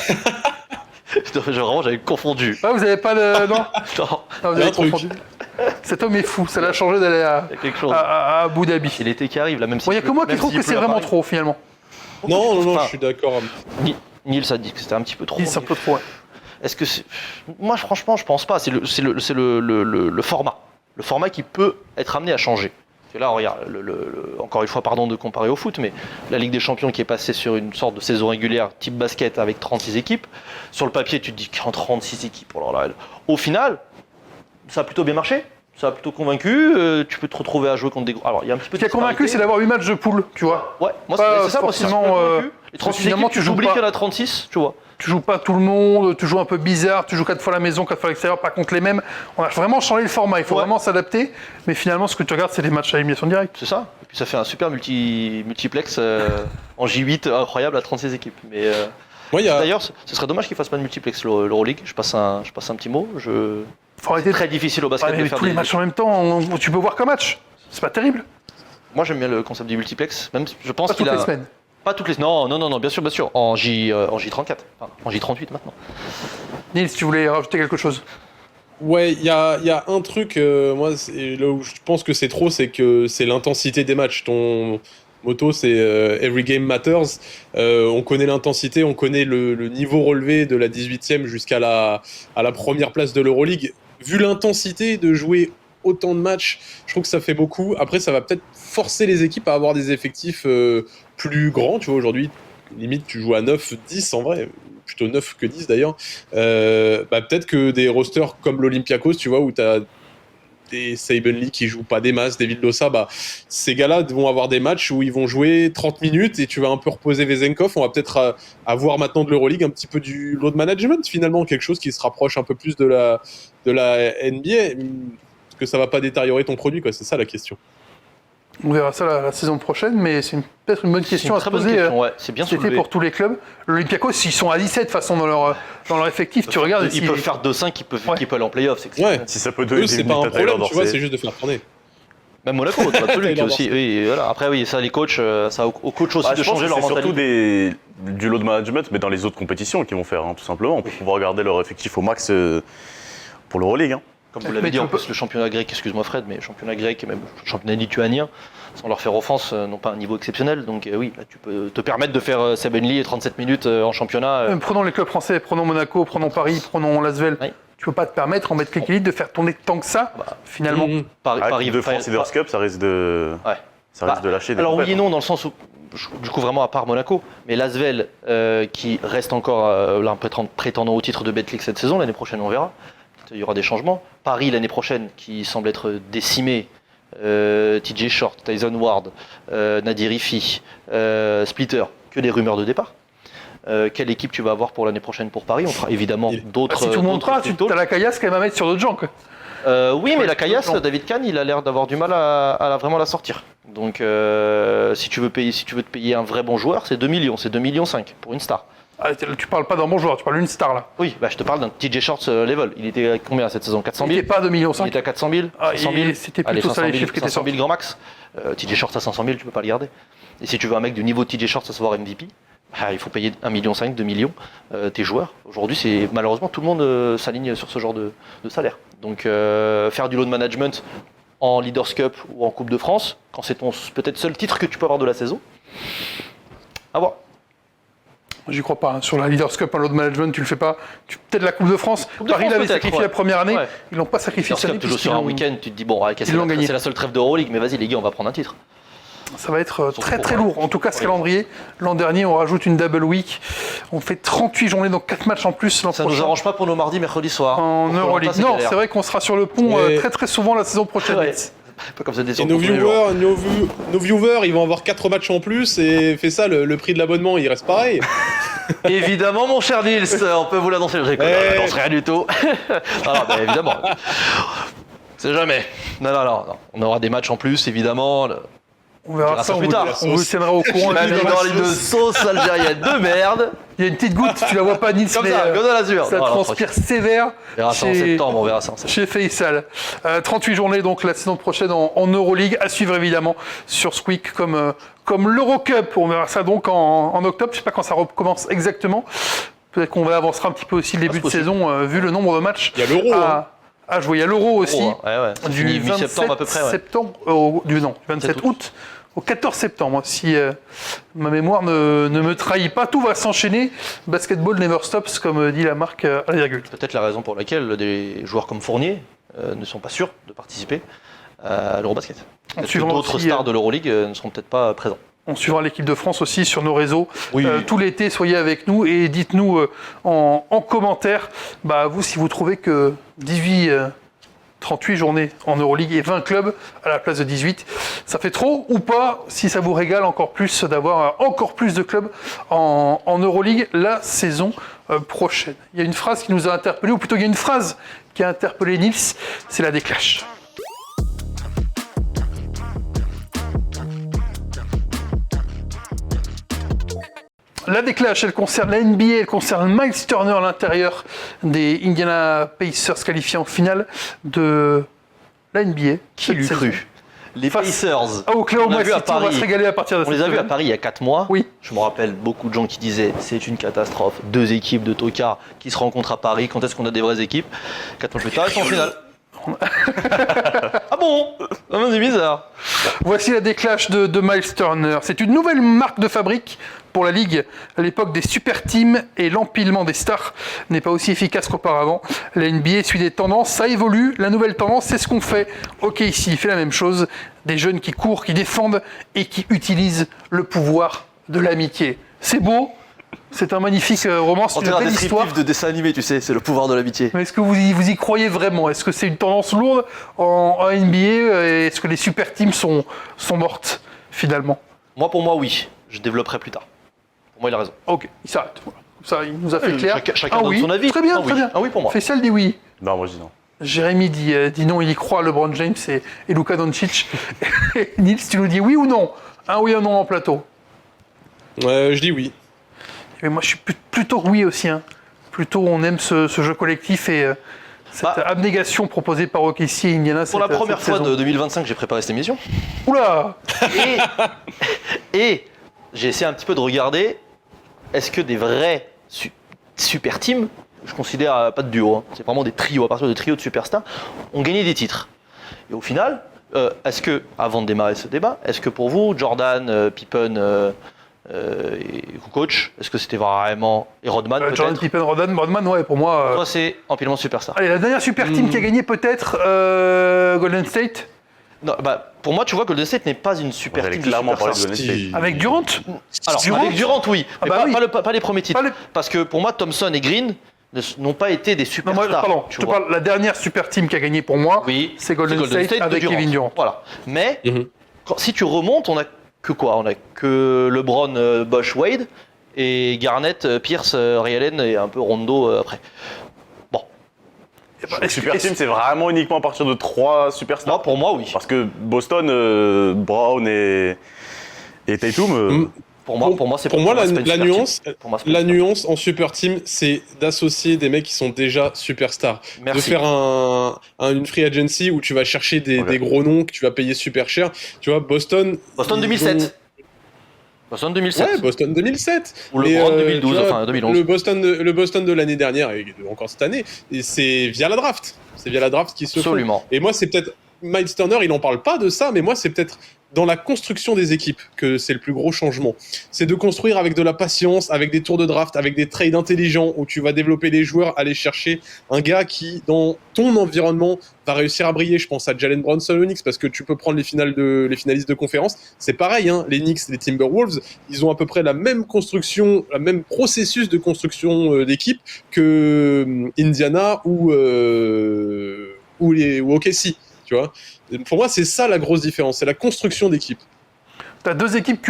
Vraiment, j'avais confondu. Ah, vous n'avez pas de. Non, Non, Ah, vous Il y a avez un truc. confondu. Cet homme est fou, ça l'a changé d'aller il y a quelque chose. à Abu Dhabi. C'est l'été qui arrive là, même si. Il n'y a que moi qui trouve que c'est vraiment trop finalement. Non, Enfin, je suis d'accord. Nils a dit que c'était un petit peu trop. C'est un peu trop. Ouais. Est-ce que c'est. Moi, franchement, je pense pas. C'est le format. Le format qui peut être amené à changer. Parce que là, regarde, encore une fois, pardon de comparer au foot, mais la Ligue des Champions qui est passée sur une sorte de saison régulière type basket avec 36 équipes. Sur le papier, tu te dis qu'en 36 équipes, oh là là. Au final, ça a plutôt bien marché. Ça a plutôt convaincu. Tu peux te retrouver à jouer contre des gros. Alors, il y a un petit peu Ce qui a convaincu, c'est d'avoir 8 matchs de poule, tu vois. Ouais, moi, Pas c'est ça, moi, c'est ça qui m'a forcément, convaincu. Les 36 finalement, équipes, tu tu joues oublies pas. qu'il y en a 36, tu vois. Tu joues pas tout le monde, tu joues un peu bizarre, tu joues 4 fois à la maison, 4 fois à l'extérieur, pas contre les mêmes. On a vraiment changé le format, il faut Ouais. vraiment s'adapter. Mais finalement, ce que tu regardes, c'est les matchs à élimination directe. C'est ça. Et puis ça fait un super multiplex en J8 incroyable à 36 équipes. Mais Moi, il y a. d'ailleurs, ce serait dommage qu'il fasse pas de multiplex l'Euroleague. Je passe un petit mot. Faut arrêter C'est très difficile au basket de de mais faire tous les des- matchs en même temps, tu peux voir qu'un match. C'est pas terrible. Moi j'aime bien le concept du multiplex. Même je pense Pas qu'il toutes a les semaines. pas toutes les non bien sûr en J34 pardon, en J38 maintenant. Nils, tu voulais rajouter quelque chose? Ouais, il y a un truc, moi, là où je pense que c'est trop, c'est que c'est l'intensité des matchs. Ton motto, c'est Every Game Matters. On connaît l'intensité, on connaît le niveau relevé de la 18e jusqu'à à la première place de l'Euroleague. Vu l'intensité de jouer autant de matchs, je trouve que ça fait beaucoup. Après, ça va peut-être forcer les équipes à avoir des effectifs plus grands. Tu vois, aujourd'hui, limite, tu joues à 9, 10 en vrai. Plutôt 9 que 10 d'ailleurs. Peut-être que des rosters comme l'Olympiakos, tu vois, où tu as des Saben Lee qui jouent pas des masses, des Vildosa, ces gars-là vont avoir des matchs où ils vont jouer 30 minutes et tu vas un peu reposer Vezenkov. On va peut-être avoir maintenant de l'Euroleague un petit peu du load management, finalement, quelque chose qui se rapproche un peu plus de la NBA. Est-ce que ça va pas détériorer ton produit, quoi? C'est ça la question. On verra ça la saison prochaine, mais c'est peut-être une bonne question à se Très bonne poser. question, ouais, c'est bien Cet été soulevé. pour tous les clubs. L'Olympiakos, ils sont à 17 de toute façon dans leur effectif. Tu regardes. Ils peuvent faire 2-5, ils peuvent aller en playoff, c'est Ouais, Si ça peut donner eux, des c'est pas minutes un à Tyler problème, tu vois, Dorsey. c'est juste de faire tourner. Même Monaco, dans l'absolu, qui Taylor aussi. Oui, voilà. Après, oui, ça, les coachs, ça aux coachs aussi Bah, de je pense changer que leur c'est surtout mentalité. du load management, mais dans les autres compétitions qu'ils vont faire, hein, tout simplement, pour pouvoir garder leur effectif au max pour l'Euroleague. Hein. Comme vous Mais l'avez dit, tu en peux- plus, le championnat grec, excuse-moi Fred, mais le championnat grec et même le championnat lituanien, sans leur faire offense, n'ont pas un niveau exceptionnel. Donc oui, là, tu peux te permettre de faire Saben Lee et 37 minutes en championnat. Prenons les clubs français, prenons Monaco, prenons Paris, prenons Lasvel. Oui. Tu peux pas te permettre en mettre quelques litres de faire tourner tant que ça, finalement. Mhm. Paris, de France Leaders Cup, ça risque de, Ouais. ça risque de lâcher des Alors oui compètes, et non, dans le sens où, du coup vraiment à part Monaco, mais Lasvel, qui reste encore là, un prétendant au titre de Betclic cette saison, l'année prochaine on verra, il y aura des changements. Paris l'année prochaine, qui semble être décimé, TJ Short, Tyson Ward, Nadir Ifi, Splitter, que des rumeurs de départ. Quelle équipe tu vas avoir pour l'année prochaine pour Paris? On fera évidemment d'autres. Si tout le monde d'autres part, tu tutos. as la caillasse qu'elle va mettre sur d'autres gens. Quoi. Oui, mais Ouais, la caillasse, c'est David Kahn, il a l'air d'avoir du mal à vraiment la sortir. Donc, si tu veux te payer un vrai bon joueur, c'est 2 millions, c'est 2,5 millions pour une star. Ah, tu parles pas d'un bon joueur, tu parles d'une star là. Oui, bah, je te parle d'un TJ Shorts level. Il était à combien cette saison? 400 Il 000. n'était pas à 2,5 millions. Il était à 400 000, Ah, 500 000. c'était Allez, plutôt ça 500 les 000, chiffres qui étaient 500 000 sortis. grand max. TJ Shorts à 500 000, tu peux pas le garder. Et si tu veux un mec du niveau de TJ Shorts, à savoir MVP, il faut payer 1,5 million, 2 millions tes joueurs. Aujourd'hui, malheureusement, tout le monde s'aligne sur ce genre de salaire. Donc, faire du load management en Leaders Cup ou en Coupe de France, quand c'est ton peut-être seul titre que tu peux avoir de la saison, à voir. J'y crois pas. Sur la Leaders Cup, un load management, tu le fais pas. Peut-être la Coupe de France. Paris l'avait sacrifié la première année. Ouais. Ils l'ont pas sacrifié Leaders cette année. Cup, tu joues sur un week-end, tu te dis, bon, c'est la seule trêve d'Euroleague, mais vas-y, les gars, on va prendre un titre. Ça va être très très lourd. En tout cas, ce calendrier. L'an dernier, on rajoute une double week. On fait 38 journées, donc 4 matchs en plus l'an Ça prochain. nous arrange pas pour nos mardis, mercredis soirs. En Euroleague. Non, c'est vrai qu'on sera sur le pont Ouais. très très souvent la saison prochaine. Ouais. Pas comme ça, des Et nos viewers, ils vont avoir 4 matchs en plus et fait ça, le prix de l'abonnement, il reste pareil. Évidemment, mon cher Nils, on peut vous l'annoncer. Je rigole, Ouais. on n'annonce rien du tout. Non, mais évidemment. C'est jamais. Non. On aura des matchs en plus, évidemment. On verra verra ça, ça plus tard. on vous tiendra au courant. Même dans les deux sauces algériennes de merde. Il y a une petite goutte, tu la vois pas, Nils, Comme mais ça, comme dans l'azur. ça Voilà, transpire sévère. On verra ça en septembre, on verra ça en septembre. Chez Faisal. 38 journées, donc la saison prochaine en Euroleague, à suivre évidemment sur Squeak comme l'Eurocup. On verra ça donc en octobre. Je sais pas quand ça recommence exactement. Peut-être qu'on avancera un petit peu aussi le début de possible. saison, vu le nombre de matchs. Il y a l'Euro, hein. À jouer. Il y a l'Euro aussi. Ouais. Du Fini 27 mi-septembre à peu près. Ouais. septembre, du 27 août au 14 septembre. Si ma mémoire ne me trahit pas, tout va s'enchaîner. Basketball never stops, comme dit la marque à la virgule. Peut-être la raison pour laquelle des joueurs comme Fournier ne sont pas sûrs de participer à l'Eurobasket. Peut-être que suivra d'autres aussi, stars de l'Euroleague ne seront peut-être pas présents. On suivra l'équipe de France aussi sur nos réseaux. Oui. Tout l'été, soyez avec nous et dites-nous en commentaire, vous, si vous trouvez que 38 journées en Euroleague et 20 clubs à la place de 18, ça fait trop ou pas, si ça vous régale encore plus d'avoir encore plus de clubs en Euroleague la saison prochaine. Il y a une phrase qui nous a interpellés, ou plutôt il y a une phrase qui a interpellé Nils, c'est la déclash. La déclash, elle concerne la NBA, elle concerne Miles Turner à l'intérieur des Indiana Pacers qualifiés en finale de la NBA. Qui l'eût cru? Les Pacers. Ah, Oklahoma On a vu à City, on va Paris. se régaler à partir de On cette les a vus à semaine. Paris il y a 4 mois. Oui. Je me rappelle beaucoup de gens qui disaient c'est une catastrophe. 2 équipes de tocards qui se rencontrent à Paris. Quand est-ce qu'on a des vraies équipes? 4 mois plus tard, elles sont en finale. Ah bon? C'est bizarre. Voici la déclash de Miles Turner. C'est une nouvelle marque de fabrique pour la Ligue. À l'époque des super teams et l'empilement des stars n'est pas aussi efficace qu'auparavant. La NBA suit des tendances, ça évolue. La nouvelle tendance, c'est ce qu'on fait. OK, ici, il fait la même chose. Des jeunes qui courent, qui défendent et qui utilisent le pouvoir de l'amitié. C'est beau. C'est un magnifique roman, c'est On une dirait un belle histoire. descriptif de dessin animé, tu sais, c'est le pouvoir de l'amitié. Mais est-ce que vous y croyez vraiment? Est-ce que c'est une tendance lourde en NBA? Est-ce que les super teams sont mortes finalement? Pour moi, oui. Je développerai plus tard. Pour moi, il a raison. Ok, il s'arrête. Voilà. Comme ça, il nous a fait clair. Chacun donne oui. son avis. Très bien, Ah très oui. bien. Ah oui, pour moi. Faisal dit oui. Non, moi je dis non. Jérémy dit non, il y croit, LeBron James et Luka Doncic. Et Nils, tu nous dis oui ou non? Un oui ou un non en plateau? Je dis oui. Et moi, je suis plutôt oui aussi. Hein. Plutôt, on aime ce jeu collectif et cette abnégation proposée par OKC et Indiana. Pour la première fois saison. de 2025, j'ai préparé cette émission. Oula! Et j'ai essayé un petit peu de regarder, est-ce que des vrais super teams, je considère pas de duo, hein, c'est vraiment des trios, à partir de trios de superstars, ont gagné des titres. Et au final, est-ce que, avant de démarrer ce débat, est-ce que pour vous, Jordan, Pippen et Kukoc, est-ce que c'était vraiment... Et Rodman Jordan peut-être? Pippen, Rodman, ouais, pour moi... Toi, c'est empilement de superstars. Allez, la dernière super team qui a gagné peut-être Golden State Non, pour moi, tu vois que Golden State n'est pas une super J'allais team de clairement parler superstars. de Golden State. avec Durant. Alors, Durant avec Durant, oui, mais oui. pas les premiers titres. Pas les- Parce que pour moi, Thompson et Green n'ont pas été des Non, superstars. moi, pardon, tu je te vois. parle, la dernière super team qui a gagné pour moi, Oui, c'est Golden State de avec Kevin Durant. Voilà. Mais Mhm. si tu remontes, on a que quoi? On a que LeBron, Bosh, Wade et Garnett, Pierce, Ray Allen et un peu Rondo après. Bon, Super team, c'est vraiment uniquement à partir de 3 superstars. non, pour moi, oui. Parce que Boston, Brown et Tatum, Pour moi, c'est Pour moi, c'est pas une la super nuance, team. Pour moi, c'est pas la une super nuance en super team, c'est d'associer des mecs qui sont déjà superstars. team. Merci. De faire une free agency où tu vas chercher des Ok. gros noms que tu vas payer super cher. Tu vois, Boston. Boston ils 2007. Boston 2007. Ouais, Boston 2007. Ou le Mais, Brown 2012, tu vois, enfin 2011. Le Boston de l'année dernière et encore cette année, et c'est via la draft. C'est via la draft qui se fait. Absolument. Et moi, c'est peut-être Miles Turner, il en parle pas de ça, mais moi, c'est peut-être dans la construction des équipes que c'est le plus gros changement. C'est de construire avec de la patience, avec des tours de draft, avec des trades intelligents où tu vas développer les joueurs, aller chercher un gars qui, dans ton environnement, va réussir à briller. Je pense à Jalen Brunson aux Knicks parce que tu peux prendre les finalistes de conférence. C'est pareil, hein, les Knicks, les Timberwolves, ils ont à peu près la même construction, le même processus de construction d'équipe que Indiana ou OKC. Tu vois, pour moi, c'est ça la grosse différence, c'est la construction d'équipe. Tu as deux équipes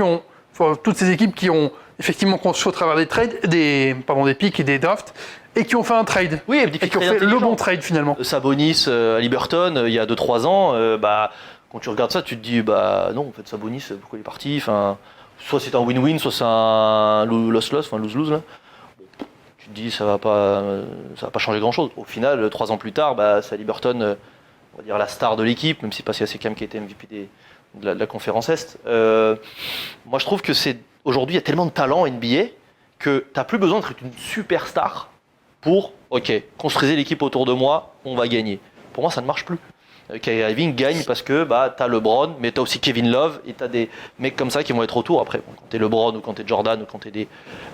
toutes ces équipes qui ont effectivement construit au travers des trades, des pics et des drafts, et qui ont fait un trade. Oui, Et qui ont fait le bon trade finalement. Sabonis à Liberton, il y a 2-3 ans, quand tu regardes ça, tu te dis, non, en fait, Sabonis, pourquoi il est parti? Enfin, soit c'est un win-win, soit c'est un lose-lose, enfin lose-lose. Là. Tu te dis, ça va pas changer grand-chose. Au final, 3 ans plus tard, c'est Liberton. On va dire la star de l'équipe, même si Pascal Siakam qui était MVP de la conférence Est. Moi, je trouve que aujourd'hui, il y a tellement de talent NBA que tu n'as plus besoin d'être une superstar pour, construisez l'équipe autour de moi, on va gagner. Pour moi, ça ne marche plus. Kyrie Irving gagne parce que tu as LeBron, mais tu as aussi Kevin Love et tu as des mecs comme ça qui vont être autour. Après, quand tu es LeBron ou quand tu es Jordan ou quand tu es des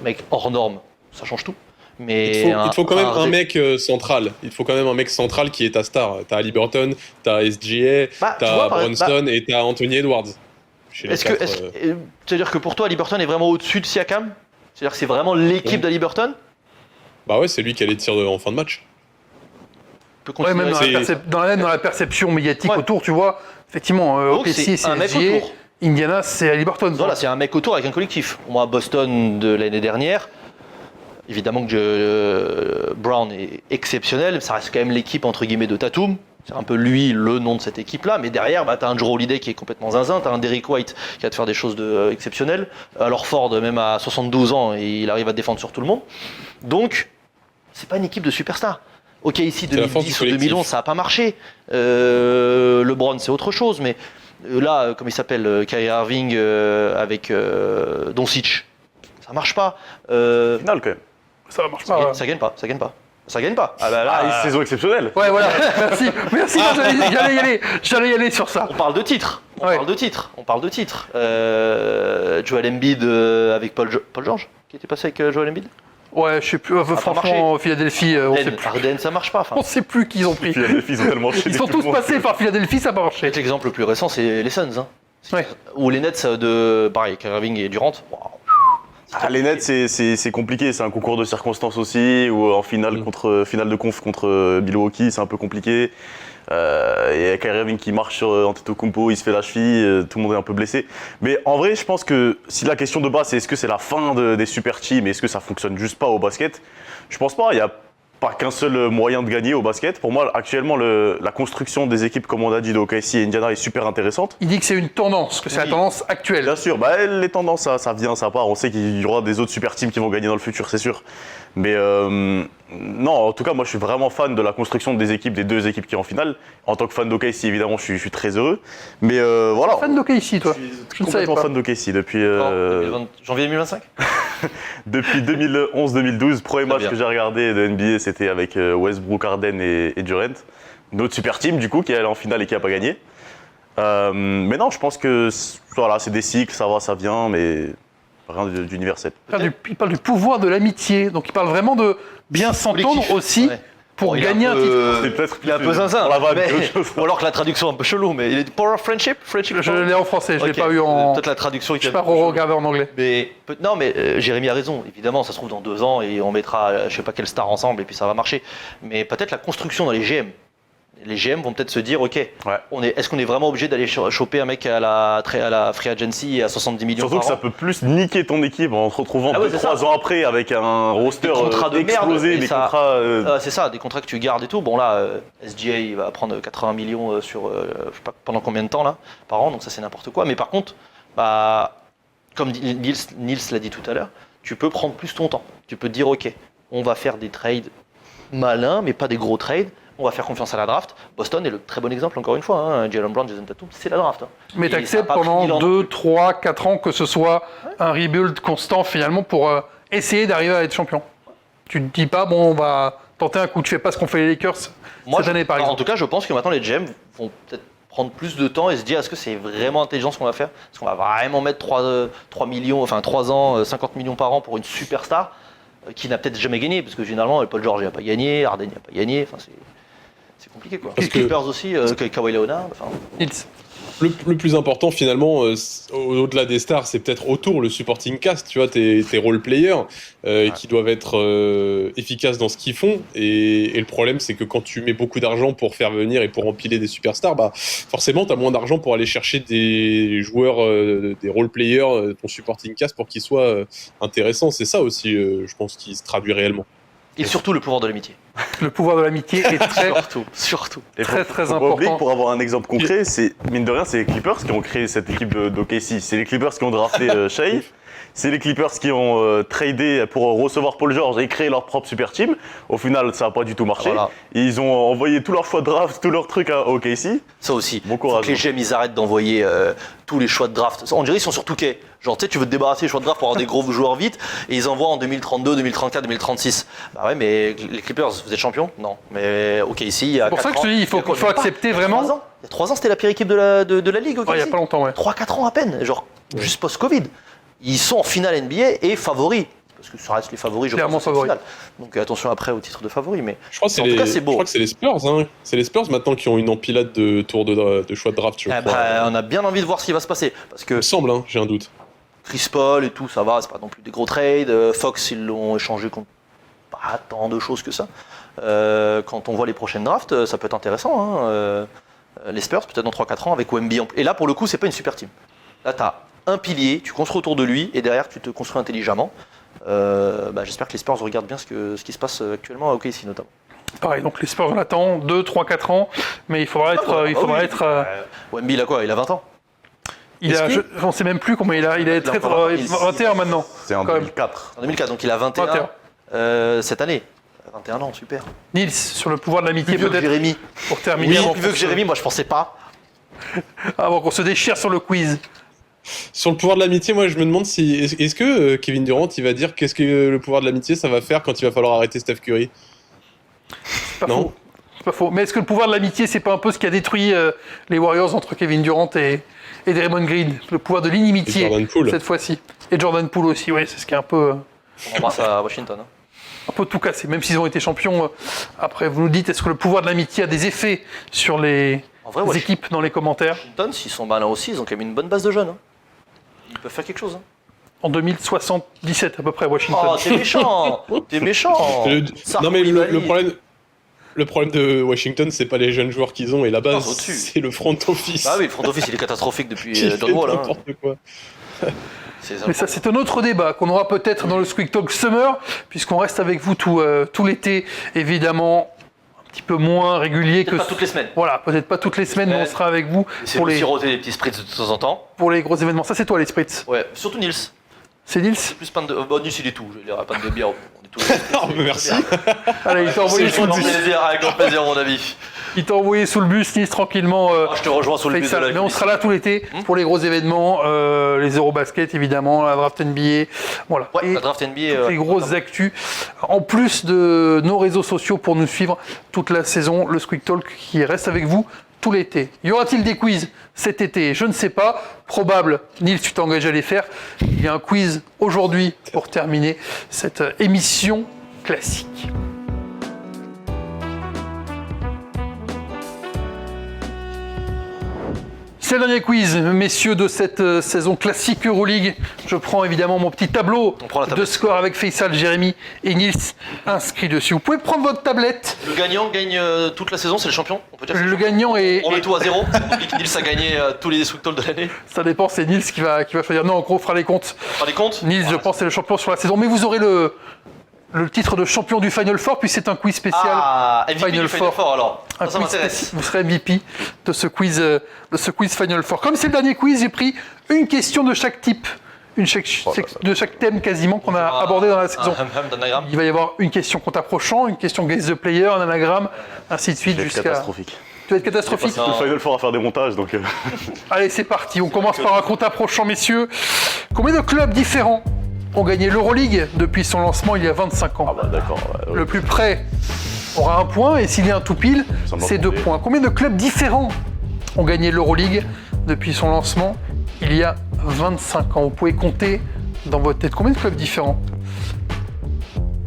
mecs hors normes, ça change tout. Mais il te faut quand même un mec central. Il te faut quand même un mec central qui est ta star. T'as Haliburton, t'as SGA, t'as Brunson et t'as Anthony Edwards. C'est-à-dire que pour toi, Haliburton est vraiment au-dessus de Siakam? C'est-à-dire que c'est vraiment l'équipe d'Haliburton? Bah ouais, c'est lui qui a les tirs en fin de match. Ouais, même dans la perception médiatique autour, tu vois, effectivement, OKC c'est SGA, Indiana c'est Haliburton. Voilà, c'est un mec autour avec un collectif. Moi, Boston de l'année dernière, évidemment que Brown est exceptionnel, ça reste quand même l'équipe entre guillemets de Tatum. C'est un peu lui le nom de cette équipe-là, mais derrière, t'as un Jrue Holiday qui est complètement zinzin, t'as un Derrick White qui va te faire des choses exceptionnelles. Alors Ford, même à 72 ans, il arrive à défendre sur tout le monde. Donc, c'est pas une équipe de superstars. Ok, ici 2010 ou 2011, ça n'a pas marché. LeBron, c'est autre chose, mais là, comme il s'appelle, Kyrie Irving avec Doncic, ça marche pas. Final quand même. Ça marche pas. Ça gagne pas. Ça gagne pas. Saison exceptionnelle. Ouais, voilà. Merci. J'allais y aller sur ça. On parle de titre. On parle de titre. Joel Embiid avec Paul George, qui était passé avec Joel Embiid. Ouais, je sais plus. Franchement, Philadelphie, on sait plus. Harden, ça marche pas. On sait plus qui ils ont pris. Philadelphie, ils ont tellement Ils sont tous passés par Philadelphie, ça n'a pas marché. L'exemple le plus récent, c'est les Suns. Hein. Ouais. Ou les Nets de pareil, Kyrie Irving et Durant. Wow. Les Nets, c'est compliqué, c'est un concours de circonstances aussi, ou en finale de conf contre Milwaukee, c'est un peu compliqué. Et Kyrie Irving qui marche sur Antetokounmpo, il se fait la cheville, tout le monde est un peu blessé. Mais en vrai, je pense que si la question de base c'est est-ce que c'est la fin des super teams, est-ce que ça fonctionne juste pas au basket, je pense pas. Il y a pas qu'un seul moyen de gagner au basket. Pour moi, actuellement, la construction des équipes, comme on a dit, de OKC et Indiana est super intéressante. Il dit que c'est une tendance, que c'est la tendance actuelle. Bien sûr, les tendances, ça vient, ça part. On sait qu'il y aura des autres super teams qui vont gagner dans le futur, c'est sûr. Mais non, en tout cas, moi, je suis vraiment fan de la construction des équipes, des deux équipes qui sont en finale. En tant que fan d'OKC, évidemment, je suis très heureux. Mais voilà. Fan d'OKC, toi? Je ne savais pas. Fan d'OKC depuis janvier 2025. Depuis 2011-2012, premier match que j'ai regardé de NBA, c'était avec Westbrook, Harden et Durant. Notre super team, du coup, qui est allé en finale et qui n'a pas gagné. Mais non, je pense que voilà, c'est des cycles, ça va, ça vient, mais rien d'universel. Il parle du pouvoir de l'amitié, donc il parle vraiment de bien s'entendre aussi. Ouais. Pour gagner un titre. C'est peut-être il est un peu zinzin. Ou alors que la traduction est un peu chelou, mais il est Power of Friendship. Je l'ai en français, je l'ai pas eu en. Peut-être la traduction. Je ne pas regarder en anglais. Mais Jérémy a raison. Évidemment, ça se trouve dans 2 ans et on mettra je sais pas quelle star ensemble et puis ça va marcher. Mais peut-être la construction dans les GM. Les GM vont peut-être se dire, est-ce qu'on est vraiment obligé d'aller choper un mec à la free agency à 70 millions Surtout par que an. ça peut plus niquer ton équipe en te retrouvant 2-3 ans après avec un roster explosé, des contrats... c'est ça, des contrats que tu gardes et tout. Bon là, SGA il va prendre 80 millions sur je sais pas pendant combien de temps là par an, donc ça c'est n'importe quoi. Mais par contre, comme Nils l'a dit tout à l'heure, tu peux prendre plus ton temps. Tu peux te dire, on va faire des trades malins, mais pas des gros trades. on va faire confiance à la draft. Boston est le très bon exemple, encore une fois. Hein. Jaylen Brown, Jason Tatum, c'est la draft. Hein. Mais Et ça a t'acceptes pas pris pendant 1000 ans. 2, 3, 4 ans que ce soit un rebuild constant finalement pour essayer d'arriver à être champion. Tu te dis pas, bon, on va tenter un coup, tu fais pas ce qu'ont fait les Lakers cette année par En exemple. tout cas, je pense que maintenant les GM vont peut-être prendre plus de temps et se dire est-ce que c'est vraiment intelligent ce qu'on va faire? Est-ce qu'on va vraiment mettre 3 millions, enfin 3 ans, 50 millions par an pour une superstar qui n'a peut-être jamais gagné? Parce que généralement, Paul George n'a pas gagné, Harden n'a pas gagné, enfin c'est compliqué quoi. Parce Les que- Clippers aussi, Kawhi Leonard, enfin... Nils. Le plus important finalement, au-delà des stars, c'est peut-être autour le supporting cast, tu vois, tes role players qui doivent être efficaces dans ce qu'ils font. Et le problème, c'est que quand tu mets beaucoup d'argent pour faire venir et pour empiler des superstars, bah forcément, tu as moins d'argent pour aller chercher des joueurs, des role players, ton supporting cast pour qu'ils soient intéressants. C'est ça aussi, je pense, qui se traduit réellement. Et surtout le pouvoir de l'amitié. Le pouvoir de l'amitié est très, Surtout. Et très, faut très pas oublier important. que pour avoir un exemple concret, c'est mine de rien, c'est les Clippers qui ont créé cette équipe d'OKC. C'est les Clippers qui ont drafté Shai. C'est les Clippers qui ont tradé pour recevoir Paul George et créer leur propre super team. Au final, ça n'a pas du tout marché. Voilà. Et ils ont envoyé tous leurs choix de draft, tous leurs trucs à OKC. Ça aussi. Bon Faut courage. que les GM ils arrêtent d'envoyer tous les choix de draft. On dirait qu'ils sont sur Touquet. Genre, tu sais, tu veux te débarrasser des choix de draft pour avoir des gros joueurs vite et ils envoient en 2032, 2034, 2036. Bah ouais, mais les Clippers, vous êtes champions? Non. Mais ok, ici, il y a. C'est pour ça que je te dis, il faut quoi, même pas. accepter Il y a vraiment. 3 ans. Il y a 3 ans, c'était la pire équipe de la ligue. Il n'y a pas longtemps, ouais. 3-4 ans à peine, genre juste post-Covid. Ils sont en finale NBA et favoris. Parce que ça reste les favoris, je Clairement pense, en favoris. finale. Donc attention après au titre de favori. Mais Je crois que c'est En tout cas, c'est beau. je crois que c'est les Spurs, hein. C'est les Spurs maintenant qui ont une empilade de tours de choix de draft, je eh crois. ben, on a bien envie de voir ce qui va se passer. Parce que Il me semble, hein, j'ai un doute. Chris Paul et tout, ça va, c'est pas non plus des gros trades. Fox, ils l'ont échangé contre pas tant de choses que ça. Quand on voit les prochaines drafts, ça peut être intéressant. Hein. Les Spurs, peut-être dans 3-4 ans, avec Wemby. Et là, pour le coup, c'est pas une super team. Là, tu as un pilier, tu construis autour de lui, et derrière, tu te construis intelligemment. J'espère que les Spurs regardent bien ce qui se passe actuellement à OKC, notamment. Pareil, donc les Spurs on attend 2, 3, 4 ans, mais il faudra être. Wemby, il a quoi? Il a 20 ans. Il a, Est-ce qu'il- on ne sait même plus comment il a. Il a être encore- 21 maintenant. C'est en Quand même. 2004. En 2004, donc il a 21 cette année. 21 ans, super. Nils, sur le pouvoir de l'amitié Plus vieux que peut-être, Jérémy. pour terminer. Oui, avant plus vieux qu'on que se- Jérémy, moi je pensais pas. Avant qu'on se déchire sur le quiz. Sur le pouvoir de l'amitié, moi je me demande si est-ce que Kevin Durant il va dire qu'est-ce que le pouvoir de l'amitié ça va faire quand il va falloir arrêter Steph Curry. C'est pas Non. faux. C'est pas faux. Mais est-ce que le pouvoir de l'amitié, c'est pas un peu ce qui a détruit les Warriors entre Kevin Durant et Draymond Green? Le pouvoir de Et l'inimitié, Jordan Poole. cette fois-ci. Et Jordan Poole aussi, oui, c'est ce qui est un peu On embrasse à Washington. Hein. tout cassé. Même s'ils ont été champions, après, vous nous dites, est-ce que le pouvoir de l'amitié a des effets sur les En vrai, Washington, équipes dans les commentaires? s'ils sont malins aussi, ils ont quand même une bonne base de jeunes. Hein. Ils peuvent faire quelque chose. Hein. En 2077 à peu près, Washington. Oh, t'es méchant. T'es méchant. Non mais le Koulibaly. problème de Washington, c'est pas les jeunes joueurs qu'ils ont et la Non, base, c'est au-dessus. c'est le front office. Ah oui, le front office, il est catastrophique depuis Qui fait John Wall. Hein. n'importe quoi. Mais ça, c'est un autre débat qu'on aura peut-être dans le Squeak Talk Summer, puisqu'on reste avec vous tout l'été, évidemment, un petit peu moins régulier que... Peut-être pas toutes les semaines. Voilà, peut-être pas toutes les semaines, mais on sera avec vous C'est pour pour les, siroter des petits spritz de temps en temps. pour les gros événements. Ça, c'est toi, les spritz. Ouais, surtout Nils. C'est Nils? Plus pan de. Bon, Nils, il est tout. Je dirais pan de bière. On est tous. Oh, merci. Allez, il t'a envoyé C'est sous le Avec grand bus. plaisir, avec grand plaisir, mon ami. Il t'a envoyé sous le bus, Nils, tranquillement. Ah, je te rejoins sur le bus de Faisal. la Mais on sera là tout l'été pour les gros événements, les Eurobasket, évidemment, la draft NBA. Voilà. Ouais, Et la draft NBA. toutes les grosses actus, en plus de nos réseaux sociaux pour nous suivre toute la saison, le Squeak Talk qui reste avec vous tout l'été. Y aura-t-il des quiz cet été? Je ne sais pas. Probable. Nils, tu t'engages à les faire. Il y a un quiz aujourd'hui pour terminer cette émission classique. C'est le dernier quiz, messieurs, de cette saison classique Euroleague. Je prends évidemment mon petit tableau On prend la de tablette. score avec Faisal, Jérémy et Nils inscrits dessus. Vous pouvez prendre votre tablette. Le gagnant gagne toute la saison, c'est le champion. On peut dire. Le gagnant est... On met tout à zéro. On dit que Nils a gagné tous les Squeak Talk de l'année. Ça dépend, c'est Nils qui va choisir. Non, en gros, on fera les comptes. Par les comptes. Nils, je pense, c'est le champion sur la saison. Mais vous aurez le titre de champion du Final Four, puis c'est un quiz spécial. Ah, MVP Final du Final Four. Four alors. Un Ça quiz m'intéresse. spécial. Vous serez MVP de ce quiz Final Four. Comme c'est le dernier quiz, j'ai pris une question de chaque type. de chaque thème quasiment qu'on a abordé dans la saison. Un d'anagramme. Il va y avoir une question compte approchant, une question guess the player, un anagramme, ainsi de suite C'est jusqu'à... catastrophique. Tu vas être catastrophique. Non. Le Final Four à faire des montages, donc... Allez, c'est parti. On commence par un compte approchant, messieurs. Combien de clubs différents ont gagné l'Euroleague depuis son lancement il y a 25 ans? Ah bah d'accord. Ouais. Le plus près aura un point, et s'il y a un tout pile, Ça me va c'est 2 tomber. points. Combien de clubs différents ont gagné l'Euroleague depuis son lancement il y a 25 ans? Vous pouvez compter dans votre tête combien de clubs différents?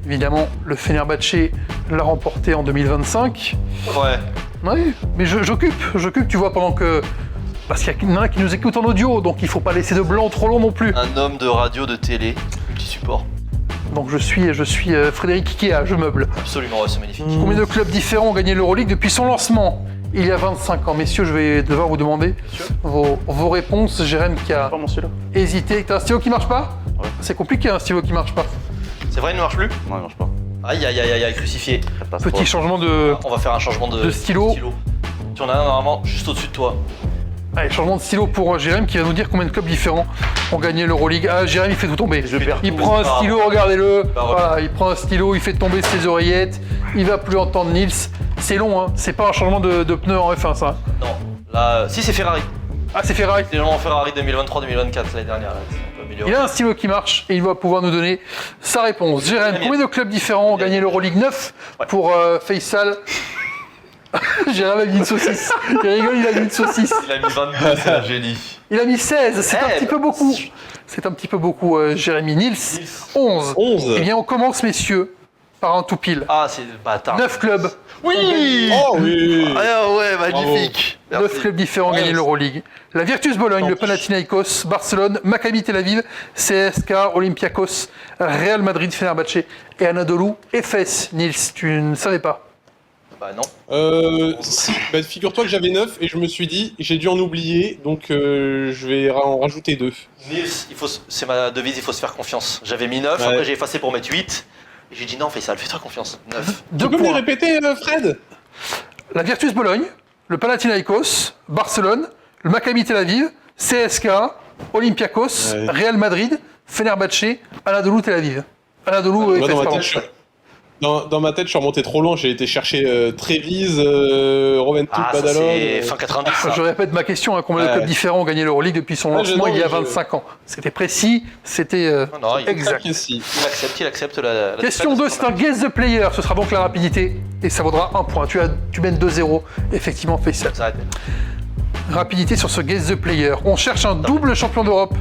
Évidemment, le Fenerbahçe l'a remporté en 2025. Ouais. Oui, mais j'occupe, tu vois, pendant que... Parce qu'il y en a qui nous écoutent en audio, donc il faut pas laisser de blanc trop long non plus. Un homme de radio, de télé, multi-support. Donc je suis Frédéric Ikea, je meuble. Absolument, ouais, c'est magnifique. Combien de clubs différents ont gagné l'Euroleague depuis son lancement il y a 25 ans? Messieurs, je vais devoir vous demander vos réponses. Jérém qui a Pas mon stylo. hésité. T'as un stylo qui marche pas? Ouais. C'est compliqué un stylo qui marche pas. C'est vrai, il ne marche plus? Non, il marche pas. Aïe, aïe, aïe, aïe, crucifié. Petit changement de... On va faire un changement De stylo. Tu en as un normalement juste au-dessus de toi. Allez, changement de stylo pour Jérém qui va nous dire combien de clubs différents ont gagné l'Euroleague. Ah, Jérém, il fait tout tomber. Je perds Il tout. prend un Bah, stylo, regardez-le. Bah, ouais. Voilà, il prend un stylo, il fait tomber ses oreillettes. Il va plus entendre Nils. C'est long, hein. C'est pas un changement de pneu en F1, ça. Non, là, si c'est Ferrari. Ah, c'est Ferrari. C'est vraiment Ferrari 2023-2024 l'année dernière. Là. C'est un peu amélioré. Il a un stylo qui marche et il va pouvoir nous donner sa réponse. Jérém, Il a combien de clubs différents ont gagné l'Euroleague 9 pour Faisal? Jérém a mis une saucisse. Il rigole, il a mis une saucisse. Il a mis 22, c'est un génie. Il a mis 16, c'est un petit peu beaucoup. C'est un petit peu beaucoup, Jérémy. Nils, 11. 11. Eh bien, on commence, messieurs, par un tout pile. Ah, c'est le bâtard. 9 clubs. Oui. Oh oui. Ah ouais, magnifique. 9 clubs différents ont gagné Ouais. l'Euroleague. La Virtus Bologne, le Panathinaikos, Barcelone, Maccabi Tel Aviv, CSK, Olympiakos, Real Madrid, Fenerbahçe et Anadolu Efes. Nils, tu ne savais pas? Bah non. Si, bah, figure-toi que j'avais 9 et je me suis dit, j'ai dû en oublier, donc je vais en rajouter 2. Nils, c'est ma devise, il faut se faire confiance. J'avais mis 9, Ouais. après j'ai effacé pour mettre 8. Et j'ai dit non, fais ça, fais-toi confiance. 9. 2 Tu peux me les points. répéter, Fred? La Virtus Bologne, le Panathinaikos, Barcelone, le Maccabi Tel Aviv, CSK, Olympiakos, Ouais. Real Madrid, Fenerbahçe, Anadolu Tel Aviv. Anadolu Moi, Efes, dans ma pardon. tête, dans ma tête, je suis remonté trop loin. J'ai été chercher Trévise, Roventoul, Ah, ça Badalone. c'est fin 90. ça. Je répète ma question, hein, combien de Ouais. clubs différents ont gagné l'Euroleague depuis son Ouais, lancement non, il y a je- 25 ans? C'était précis, c'était Non, il exact. Ici. il accepte la Question 2, c'est un guess the player, ce sera donc la rapidité, et ça vaudra 1 point. Tu mènes 2-0, effectivement, Faisal. Ça arrête. Rapidité sur ce guess the player. On cherche un double champion d'Europe,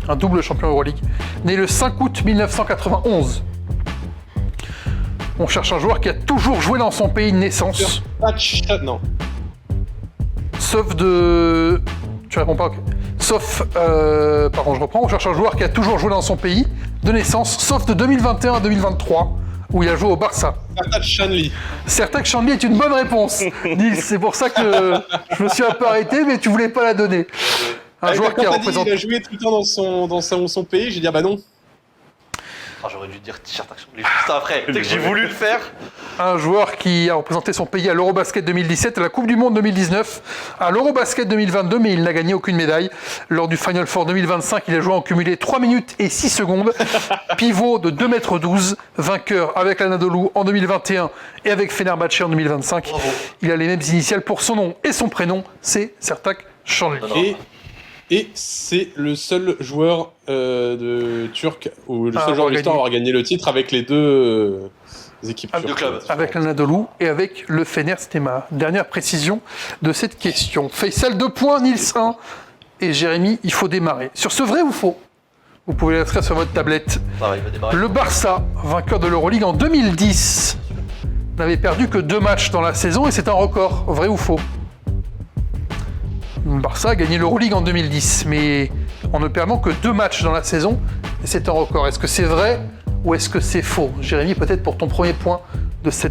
un double champion Euroleague, né le 5 août 1991. On cherche un joueur qui a toujours joué dans son pays de naissance, Non. sauf de... Tu réponds pas, ok. Sauf... Pardon, je reprends. On cherche un joueur qui a toujours joué dans son pays de naissance, sauf de 2021 à 2023, où il a joué au Barça. Sertac Shanley. Sertac Shanley est une bonne réponse, Nils. C'est pour ça que je me suis un peu arrêté, mais tu voulais pas la donner. Un joueur qui a Il représenté... a joué tout le temps dans son pays. J'ai dit, ah bah non. Ah, j'aurais dû dire t-shirt action juste après. Dès que j'ai voulu le faire. Un joueur qui a représenté son pays à l'Eurobasket 2017, à la Coupe du Monde 2019, à l'Eurobasket 2022, mais il n'a gagné aucune médaille. Lors du Final Four 2025, il a joué en cumulé 3 minutes et 6 secondes. Pivot de 2,12 m, vainqueur avec l'Anadolu en 2021 et avec Fenerbahçe en 2025. Bravo. Il a les mêmes initiales pour son nom et son prénom, c'est Sertac Shanley. Non, non. Et c'est le seul joueur de turc, ou le Ah, seul joueur de gagné. l'histoire à avoir gagné le titre avec les deux équipes Ah, deux turques. clubs. Avec l'Anadolu et avec le Fener, c'était ma dernière précision de cette question. Faisal 2 points, Nils 1 et Jérémy, il faut démarrer. Sur ce vrai ou faux, vous pouvez l'inscrire sur votre tablette. Ça va, il va démarrer. Le Barça, vainqueur de l'Euroleague en 2010, n'avait perdu que 2 matchs dans la saison et c'est un record, vrai ou faux? Le Barça a gagné l'Euroleague en 2010, mais en ne perdant que 2 matchs dans la saison, et c'est un record. Est-ce que c'est vrai ou est-ce que c'est faux? Jérémy, peut-être pour ton premier point de ce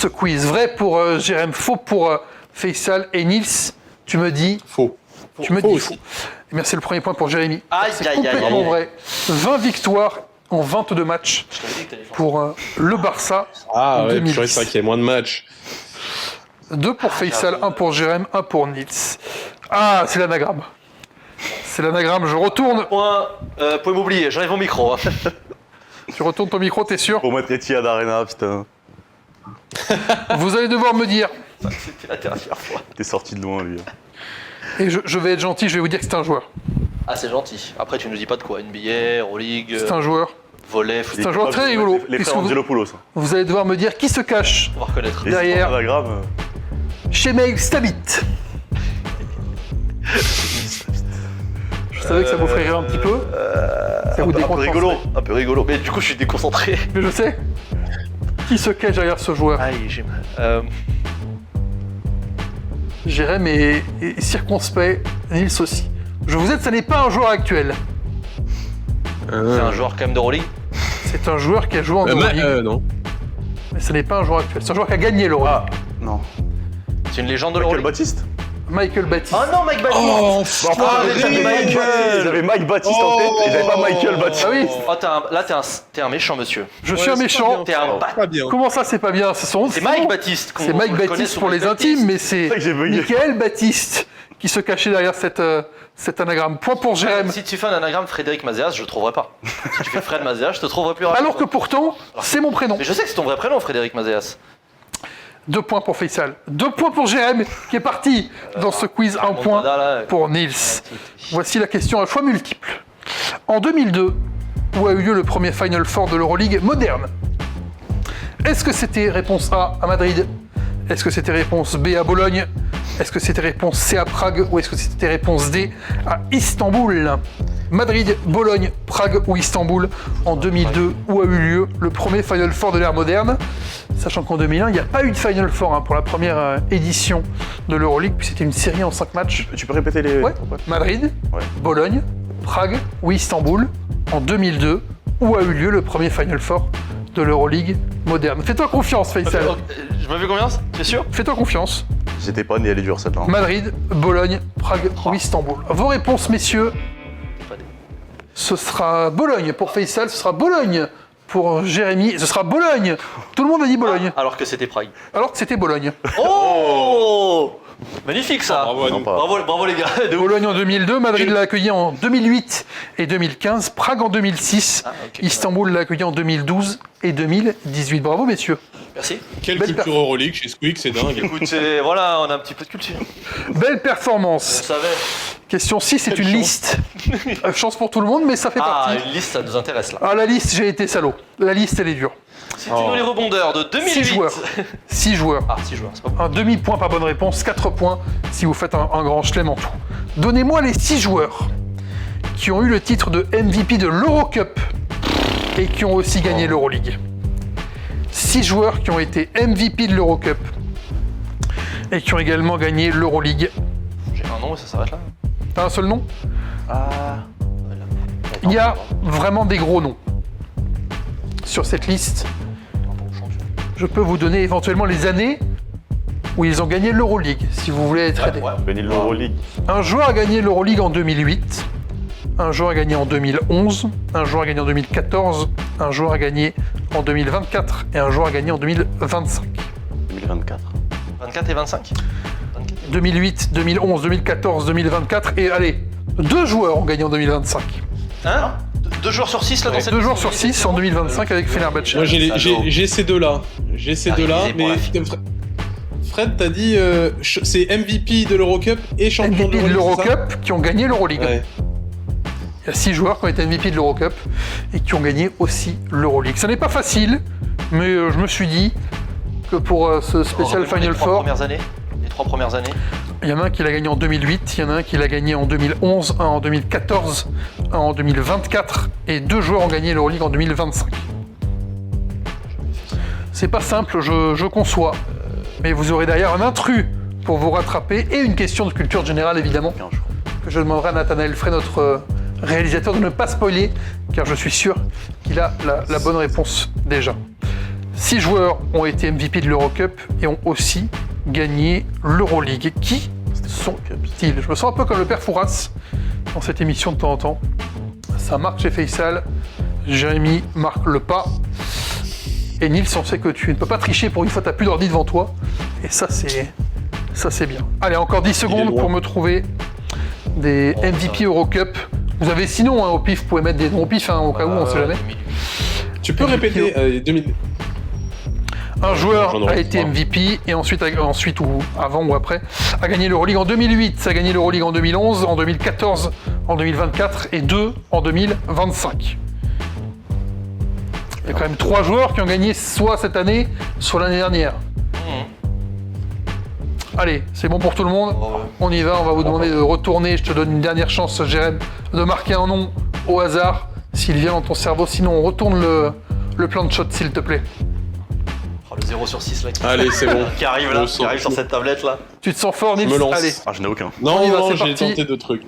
quiz. Vrai pour Jérémy, faux pour Faisal et Nils. Tu me dis Faux. tu me Faux dis aussi. faux. Eh bien, c'est le premier point pour Jérémy. Aïe, C'est aïe, aïe, complètement aïe. vrai. 20 victoires en 22 matchs Je t'avais dit que t'allais faire. pour le Barça. Ah ouais, 2010. purée, c'est vrai qu'il y a moins de matchs. 2 pour Faisal, 1 pour Jérémy, 1 pour Nils. Ah, c'est l'anagramme. C'est l'anagramme, je retourne. Pouvez m'oublier, j'enlève mon micro. Hein. Tu retournes ton micro, t'es sûr? Pour mettre Etihad Arena, putain. Vous allez devoir me dire, C'était la dernière fois. T'es sorti de loin, lui. et je vais être gentil, je vais vous dire que c'est un joueur. Ah, c'est gentil. Après, tu nous dis pas de quoi. NBA, Euroleague, C'est un joueur. volley, foot. C'est un joueur très rigolo. Les puisque frères vous, Angelopoulos. vous allez devoir me dire qui se cache On va reconnaître. Et Derrière. son anagramme, chez Mail Stabit. Je savais que ça vous ferait rire un petit peu. Ça vous Un peu déconcentre. rigolo. Un peu rigolo. Mais du coup, je suis déconcentré. Mais je sais. Qui se cache derrière ce joueur? Aïe, j'ai mal. Jérém est circonspect, Nils aussi. Je vous aide, ça n'est pas un joueur actuel. C'est un joueur quand même d'Euroleague. C'est un joueur qui a joué en Euroleague, Non. mais ce n'est pas un joueur actuel. C'est un joueur qui a gagné l'Euroleague. Ah, non. C'est une légende de Michael l'Euroleague. Baptiste. Michael Baptiste. Oh non, Mike Baptiste. Oh, J'avais Mike Baptiste en tête et j'avais pas Michael Baptiste. Ah oui, Oh, là, t'es un méchant, monsieur. je suis un méchant. T'es un bat. Pas bien. Comment ça, c'est pas bien? C'est son C'est nom. Mike Baptiste. C'est Mike Baptiste pour les intimes, mais c'est ça que j'ai bugué. Michael Baptiste qui se cachait derrière cet anagramme. Point pour Jérém. Si tu fais un anagramme Frédéric Mazéas, je le trouverai pas. Si tu fais Fred Mazéas, je te trouverai plus rapidement. Alors que pourtant, c'est mon prénom. Mais je sais que c'est ton vrai prénom, Frédéric Mazéas. 2 points pour Faisal. 2 points pour Jérém, qui est parti dans ce quiz. 1 point Montada, là, pour Nils. Voici la question à choix multiples. En 2002, où a eu lieu le premier Final Four de l'Euroleague moderne? Est-ce que c'était réponse A à Madrid? Est-ce que c'était réponse B à Bologne? Est-ce que c'était réponse C à Prague? Ou est-ce que c'était réponse D à Istanbul? Madrid, Bologne, Prague ou Istanbul en 2002, où a eu lieu le premier Final Four de l'ère moderne. Sachant qu'en 2001, il n'y a pas eu de Final Four pour la première édition de l'Euroleague, puis c'était une série en 5 matchs. Tu peux répéter les. Ouais. Madrid, Ouais. Bologne, Prague ou Istanbul en 2002, où a eu lieu le premier Final Four de l'Euroleague moderne. Fais-toi confiance, Faisal. Je me fais confiance? T'es sûr? Fais-toi confiance. J'étais pas né, elle est dure celle-là. Madrid, Bologne, Prague ou Istanbul. Vos réponses, messieurs. Pas des- Ce sera Bologne pour Faisal, ce sera Bologne pour Jérémy, ce sera Bologne. Tout le monde a dit Bologne, Alors que c'était Prague. alors que c'était Bologne. Oh Magnifique ça. Bravo à Non, nous. pas. Bravo les gars. De ouf. Bologne en 2002, Madrid l'a accueilli en 2008 et 2015, Prague en 2006, Ah, ok. Istanbul l'a accueilli en 2012 et 2018. Bravo messieurs. Merci. Quelle Belle culture Euroleague chez Squeak, c'est dingue. Écoute, voilà, on a un petit peu de culture. Belle On performance. savait. Question 6, c'est Quelle une chance. liste. Chance pour tout le monde, mais ça fait Ah, partie. une liste, ça nous intéresse là. Ah, la liste, j'ai été salaud. La liste, elle est dure. Si tu nous les rebondeurs de 2008. 6 joueurs. 6 joueurs. Ah, 6 joueurs, c'est pas bon. Un demi-point par bonne réponse, 4 points si vous faites un grand chelem en tout. Donnez-moi les 6 joueurs qui ont eu le titre de MVP de l'Eurocup et qui ont aussi gagné l'Euroleague. 6 joueurs qui ont été MVP de l'Eurocup et qui ont également gagné l'Euroleague. J'ai un nom et ça s'arrête là. T'as un seul nom? Ah. Il y a vraiment des gros noms sur cette liste. Je peux vous donner éventuellement les années où ils ont gagné l'Euroleague, si vous voulez être aidé. Gagné l'Euroleague. Un joueur a gagné l'Euroleague en 2008, un joueur a gagné en 2011, un joueur a gagné en 2014, un joueur a gagné en 2024 et un joueur a gagné en 2025. 2024. 24 et 25 24 et 2008, 2011, 2014, 2024 et allez, 2 joueurs ont gagné en 2025. Hein 2 joueurs sur 6 là dans cette 2 joueurs sur 6 en 2025 avec Fenerbahçe. Moi, j'ai ces deux-là. J'ai ces deux-là, Révisé pour mais la fin. Fred, t'as dit c'est MVP de l'Eurocup et champion MVP de l'Eurocup qui ont gagné l'Euroleague. Ouais. Il y a 6 joueurs qui ont été MVP de l'Eurocup et qui ont gagné aussi l'Euroleague. Ça n'est pas facile, mais je me suis dit que pour ce spécial Final Four, Les 3 premières années. il y en a un qui l'a gagné en 2008, il y en a un qui l'a gagné en 2011, un en 2014, un en 2024 et 2 joueurs ont gagné l'Euroleague en 2025. C'est pas simple, je conçois, mais vous aurez derrière un intrus pour vous rattraper et une question de culture générale évidemment Bien, je crois. que je demanderai à Nathanaël Frey, notre réalisateur, de ne pas spoiler car je suis sûr qu'il a la bonne réponse déjà. 6 joueurs ont été MVP de l'Eurocup et ont aussi gagné l'Euroleague. Qui sont-ils? Je me sens un peu comme le père Fouras dans cette émission de temps en temps. Ça marque chez Faisal. Jérémy marque le pas. Et Nils, on sait que tu ne peux pas tricher pour une fois, t'as plus d'ordi devant toi. Et ça, c'est bien. Allez, encore 10 secondes loin. pour me trouver des MVP Eurocup. Vous avez sinon, au pif, vous pouvez mettre des noms au pif, au cas où, on sait jamais. Tu peux répéter 2000. Un joueur J'en a aurais été trois. MVP et ensuite ou avant ou après a gagné l'Euroleague en 2008, a gagné l'Euroleague en 2011, en 2014, en 2024 et 2 en 2025. Il y a quand même 3 joueurs qui ont gagné soit cette année, soit l'année dernière. Allez, c'est bon pour tout le monde. On y va, on va vous demander de retourner. Je te donne une dernière chance, Jérém, de marquer un nom au hasard s'il vient dans ton cerveau. Sinon, on retourne le plan de shot, s'il te plaît. Oh, le 0 sur 6 là Allez, c'est bon. qui arrive là, Je qui sens arrive sur chaud. cette tablette là. Tu te sens fort, Nils? me lance. Allez. Ah, je n'ai aucun. On Non, y va, non, c'est j'ai parti. tenté 2 trucs.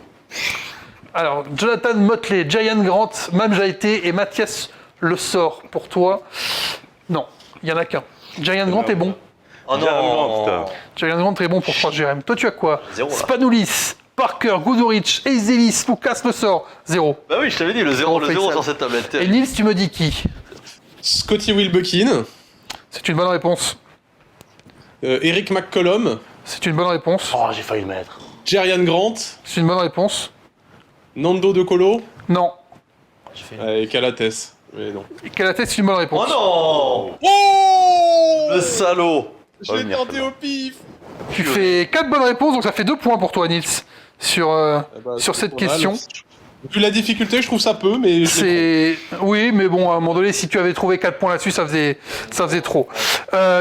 Alors, Jonathan Motley, Giant Grant, Mam Jaité et Mathias Le Sort pour toi. Non, il n'y en a qu'un. Giant Grant est bon. Oh Giant Grant, non. putain. Giant Grant est bon pour toi, Jérém. Toi, tu as quoi? 0 là. Spanoulis, Parker, Guduric, Eiselis, Lucas Le Sort. 0. Bah oui, je t'avais dit, le 0 Faisal. sur cette tablette. Et Nils, tu me dis qui? Scotty Wilbekin, C'est une bonne réponse. Eric McCollum, C'est une bonne réponse. Oh, j'ai failli le mettre. Jerian Grant, C'est une bonne réponse. Nando De Colo Non. et Calates. Mais non. Calates, c'est une bonne Oh réponse. non. Oh Le salaud. Je l'ai venir, tenté celle-là. au pif. Tu fais 4 bonnes réponses, donc ça fait 2 points pour toi, Nils, sur c'est cette pas mal. question. Vu la difficulté, je trouve ça peu, mais je l'ai Oui, mais bon, à un moment donné, si tu avais trouvé 4 points là-dessus, ça faisait trop.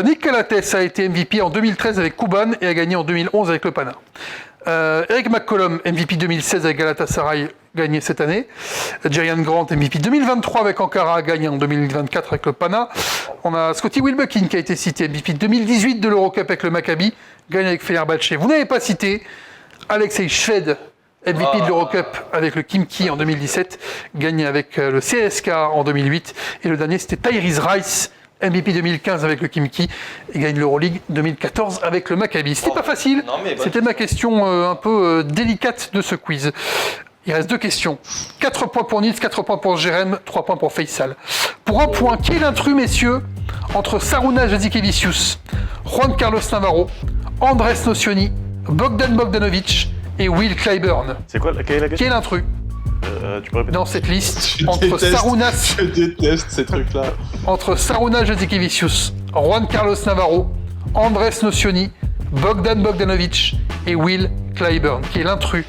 Nick Calates a été MVP en 2013 avec Kuban et a gagné en 2011 avec le Pana. Eric McCollum, MVP 2016 avec Galatasaray, gagné cette année. Jerian Grant, MVP 2023 avec Ankara, gagné en 2024 avec le Pana. On a Scotty Wilbekin qui a été cité, MVP 2018 de l'Eurocup avec le Maccabi, gagné avec Fenerbahçe. Vous n'avez pas cité Alexei Shved, MVP de l'Eurocup avec le Khimki en 2017, gagné avec le CSK en 2008. Et le dernier, c'était Tyrese Rice, MVP 2015 avec le Khimki, et gagne l'Euroleague 2014 avec le Maccabi. C'était pas facile, Non, mais c'était ma question un peu délicate de ce quiz. Il reste 2 questions. 4 points pour Nils, 4 points pour Jérém, 3 points pour Faisal. Pour un point, qui est l'intrus, messieurs, entre Saruna Jasikevičius, Juan Carlos Navarro, Andrés Nocioni, Bogdan Bogdanovic et Will Clyburn? C'est quoi quelle est la Qui est question l'intrus Tu peux répéter? dans cette liste Je entre déteste. Sarunas, Je déteste ces trucs-là. entre Saruna Jasikevičius, Juan Carlos Navarro, Andrés Nocioni, Bogdan Bogdanovic et Will Clyburn? Qui est l'intrus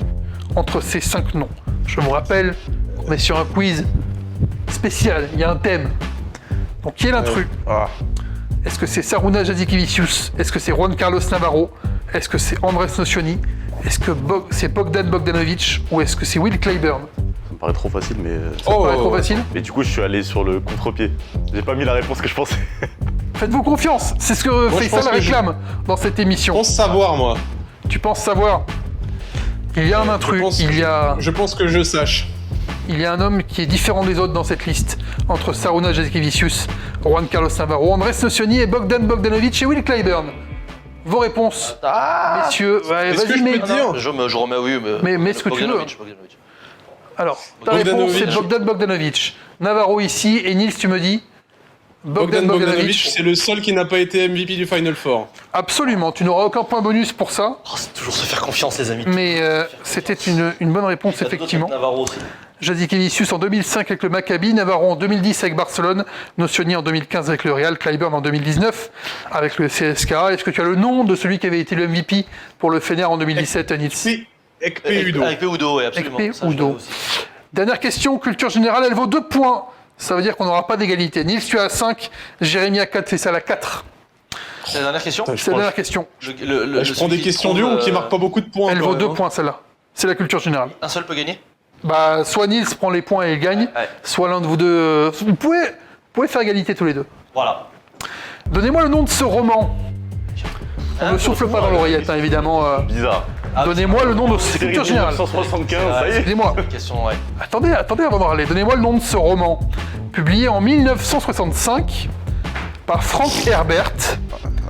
entre ces 5 noms? Je vous rappelle, on est sur un quiz spécial, il y a un thème. Donc qui est l'intrus? Ah, Est-ce que c'est Saruna Jasikevičius? Est-ce que c'est Juan Carlos Navarro? Est-ce que c'est Andrés Nocioni? Est-ce que c'est Bogdan Bogdanovic? Ou est-ce que c'est Will Clyburn? ça me paraît trop facile, mais. Ça te paraît trop facile? Et du coup, je suis allé sur le contre-pied. J'ai pas mis la réponse que je pensais. Faites-vous confiance, c'est ce que Moi, je Faisal pense que réclame dans cette Je émission. pense savoir, moi. Tu penses savoir? Il y a un intrus, Je pense que je sache. il y a un homme qui est différent des autres dans cette liste, entre Saruna Jasikevičius, Juan Carlos Navarro, Andrés Nocioni et Bogdan Bogdanovic et Will Clyburn. Vos réponses, messieurs. Ouais, Est-ce que vas-y, je mais... peux te dire Je remets oui, Mais ce que tu veux. Bogdanovic. Alors, ta Bogdanovic. réponse, c'est Bogdan Bogdanovic. Navarro ici, et Nils, tu me dis Bogdan Bogdanovic, c'est le seul qui n'a pas été MVP du Final Four. Absolument, tu n'auras aucun point bonus pour ça, Oh, c'est toujours se faire confiance, les amis. mais c'était une bonne réponse, effectivement. Navarro aussi. Jasikevičius en 2005 avec le Maccabi, Navarro en 2010 avec Barcelone, Nocioni en 2015 avec le Real, Clyburn en 2019 avec le CSK. Est-ce que tu as le nom de celui qui avait été le MVP pour le Fener en 2017, Nils? C'est Ekpe Udo. Avec Udo, oui, absolument. Ekpe Ça, je Udo. l'avais aussi. Dernière question, culture générale, elle vaut 2 points. Ça veut dire qu'on n'aura pas d'égalité. Nils, tu as 5, Jérémy a 4, Faisal à 4. C'est la dernière question Putain, C'est la dernière question. Je prends des questions dures ou qui marquent pas beaucoup de points. Elle quand vaut même, 2 hein. points, celle-là. C'est la culture générale. Un seul peut gagner Bah, soit Nils prend les points et il gagne, Ouais. soit l'un de vous deux. Vous pouvez faire égalité tous les deux. Voilà. Donnez-moi le nom de ce roman. On ne souffle pas dans l'oreillette, hein, évidemment. Bizarre. Donnez-moi le nom de cette Série culture générale. 1975, ça y est. Excusez-moi. Question, ouais. Attendez avant d'en parler. Donnez-moi le nom de ce roman. Publié en 1965 par Frank Herbert.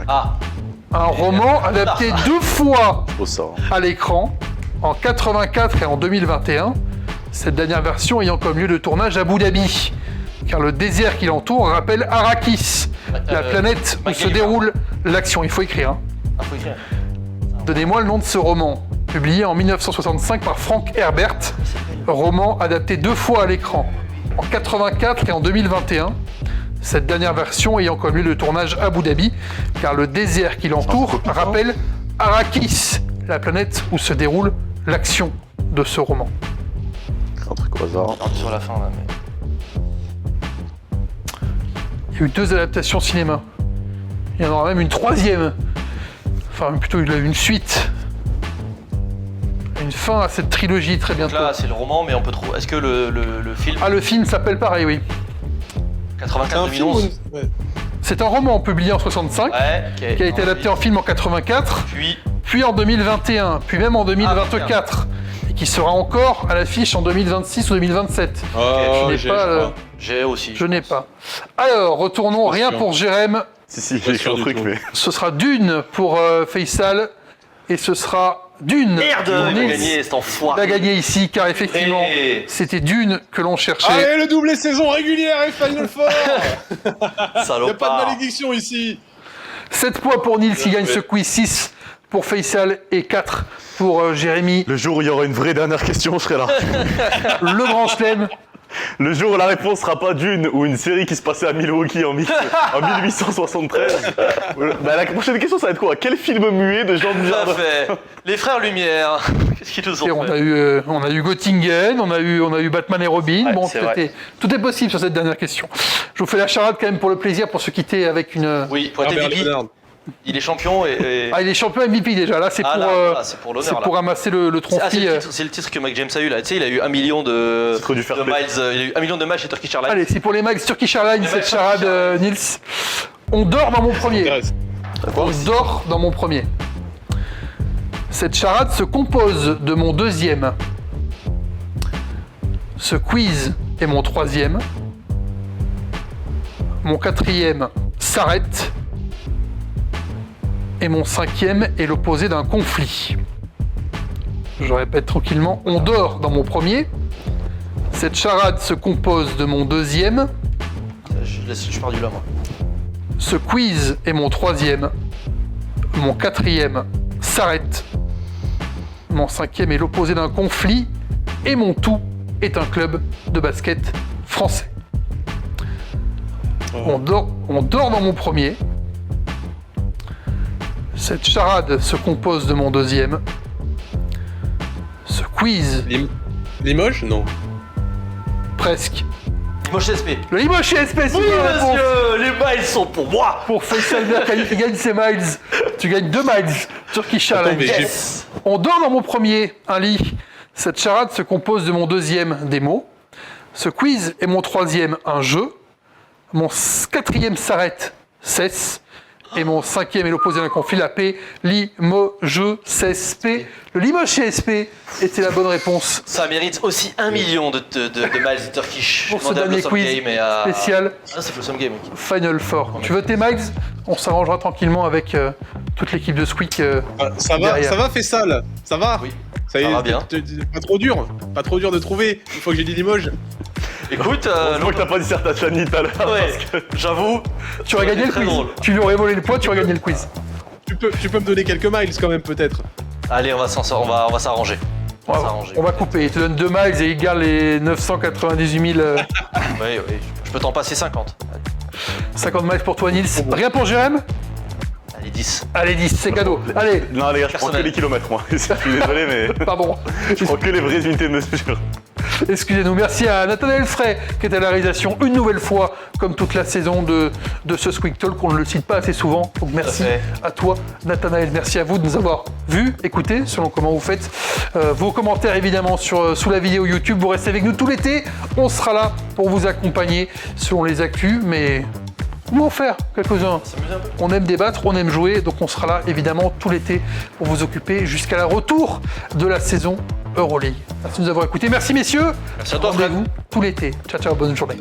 Ah, Un roman adapté 2 fois Faut ça. hein. à l'écran, en 84 et en 2021. Cette dernière version ayant comme lieu de tournage Abu Dhabi. Car le désert qui l'entoure rappelle Arrakis, la planète où se MacGyver. déroule l'action. Il faut écrire. Hein. faut écrire. Donnez-moi le nom de ce roman. publié en 1965 par Frank Herbert, roman adapté 2 fois à l'écran, en 84 et en 2021. Cette dernière version ayant comme lieu de tournage Abu Dhabi, car le désert qui l'entoure rappelle Arrakis, la planète où se déroule l'action de ce roman. Un truc au hasard. Un peu sur la fin là, mais. Il y a eu 2 adaptations cinéma. Il y en aura même une 3e. Enfin, plutôt il y a eu une suite. Une fin à cette trilogie très Donc bientôt. là, c'est le roman, mais on peut trouver. Est-ce que le film Ah, le film s'appelle pareil, oui. C'est un film 84-2011 ou- ouais. C'est un roman publié en 65, Ouais, qui a été adapté en film en 84, puis en 2021, puis même en 2024, et qui sera encore à l'affiche en 2026 ou 2027. Oh, Je n'ai j'ai, pas, je crois. J'ai aussi. Je n'ai pas. Alors, retournons, Pas rien sûr. pour Jérém. Si, Pas j'ai écrit sûr un du truc, tout. mais. Ce sera Dune pour Faisal, et ce sera Dune Merde, pour il a Nils. gagné cet Il a enfoiré. gagné ici, car effectivement, Et- c'était Dune que l'on cherchait. Allez, le doublé saison régulière et Final Four. Y a pas de Salopard. malédiction ici. 7 points pour Nils qui gagne ce quiz, 6 pour Faisal et 4 pour Jérémy. Le jour où il y aura une vraie dernière question, je serai là. Le grand chelem. Le jour où la réponse sera pas Dune ou une série qui se passait à Milwaukee en 1873. Bah, la prochaine question, ça va être quoi? Quel film muet de Jean Tout à Dujardin? fait. Les frères Lumière. Qu'est-ce qu'ils nous Et ont on fait a eu Göttingen, on a eu Batman et Robin. Ouais, Bon, c'est vrai. tout est possible sur cette dernière question. Je vous fais la charade quand même pour le plaisir, pour se quitter avec une. Oui, pour être Herbert MVP, Leonard. il est champion et... Ah, il est champion MVP déjà. Là, c'est Ah, pour, là, voilà, c'est pour l'honneur, c'est là. pour ramasser le Ah, trophy. c'est le titre que Mike James a eu là. Tu sais, il a eu 1 million de Titre du fair play. miles. Il a eu 1 million de matchs chez Turkish Airlines. Allez, c'est pour les Mags Turkish Airlines, Les cette Mags charade, Turkish Airlines. Nils. On dort dans mon premier. Intéresse. On dort dans mon premier. Cette charade se compose de mon deuxième. Ce quiz est mon troisième. Mon quatrième s'arrête. Et mon cinquième est l'opposé d'un conflit. Je répète tranquillement, on dort dans mon premier. Cette charade se compose de mon deuxième. Je pars du là, moi. Ce quiz est mon troisième. Mon quatrième s'arrête. Mon cinquième est l'opposé d'un conflit. Et mon tout est un club de basket français. On dort dans mon premier. Cette charade se compose de mon deuxième. Ce quiz, Limoges? Non. presque. Limoges CSP. Le Limoges CSP, c'est Oui, une bonne réponse. monsieur, les miles sont pour moi. Pour Faisal Mercani qui gagne ses miles. Tu gagnes 2 miles. Turkish Airlines. mais j'ai- Yes. On dort dans mon premier, un lit. Cette charade se compose de mon deuxième, des mots. Ce quiz est mon troisième, un jeu. Mon quatrième s'arrête, cesse. Et mon cinquième est l'opposé d'un conflit, la paix, Limoges CSP. Le Limoges CSP était la bonne réponse Ça mérite aussi 1 million de miles Turkish. pour ce Demandez à dernier Blossom quiz Game et à... spécial Ah, c'est Blossom Game. ok. Final Four. Tu veux tes miles? On s'arrangera tranquillement avec toute l'équipe de Squeak. Ah, ça va, Derrière. ça va, Faisal. Ça va. Oui. Ça y Ça est, va bien. Pas trop dur. Pas trop dur de trouver. Une fois que j'ai dit Limoges. Écoute, Je crois que t'as pas dit Serta Chani tout à l'heure. ouais, j'avoue. Tu aurais gagné le très quiz. drôle. Tu lui aurais volé le point, tu aurais gagné le quiz. Tu peux me donner quelques miles quand même peut-être. Allez, on va s'arranger. On va s'arranger. On va couper. Il te donne 2 miles et il garde les 998 000. Oui, oui. Je peux t'en passer 50. 50 miles pour toi, Nils. Rien pour Jérém? Allez, 10. Allez, 10, c'est cadeau. Allez, Non, les gars, je prends que Personnel. les kilomètres, moi. Je suis désolé, mais pardon. je prends que les vraies unités de mesure. Excusez-nous. Merci à Nathanaël Frey qui est à la réalisation une nouvelle fois, comme toute la saison de ce Squeak Talk. On ne le cite pas assez souvent. Donc merci fait. à toi, Nathanaël. Merci à vous de nous avoir vus, écoutés, selon comment vous faites. Vos commentaires, évidemment, sous la vidéo YouTube. Vous restez avec nous tout l'été. On sera là pour vous accompagner selon les actus. Mais on va en faire quelques-uns. S'amuser un peu. On aime débattre, on aime jouer, donc on sera là évidemment tout l'été pour vous occuper jusqu'à la retour de la saison Euroleague. Merci de nous avoir écoutés. Merci messieurs. Merci à toi, Fred. Rendez-vous tout l'été. Ciao, ciao, bonne journée.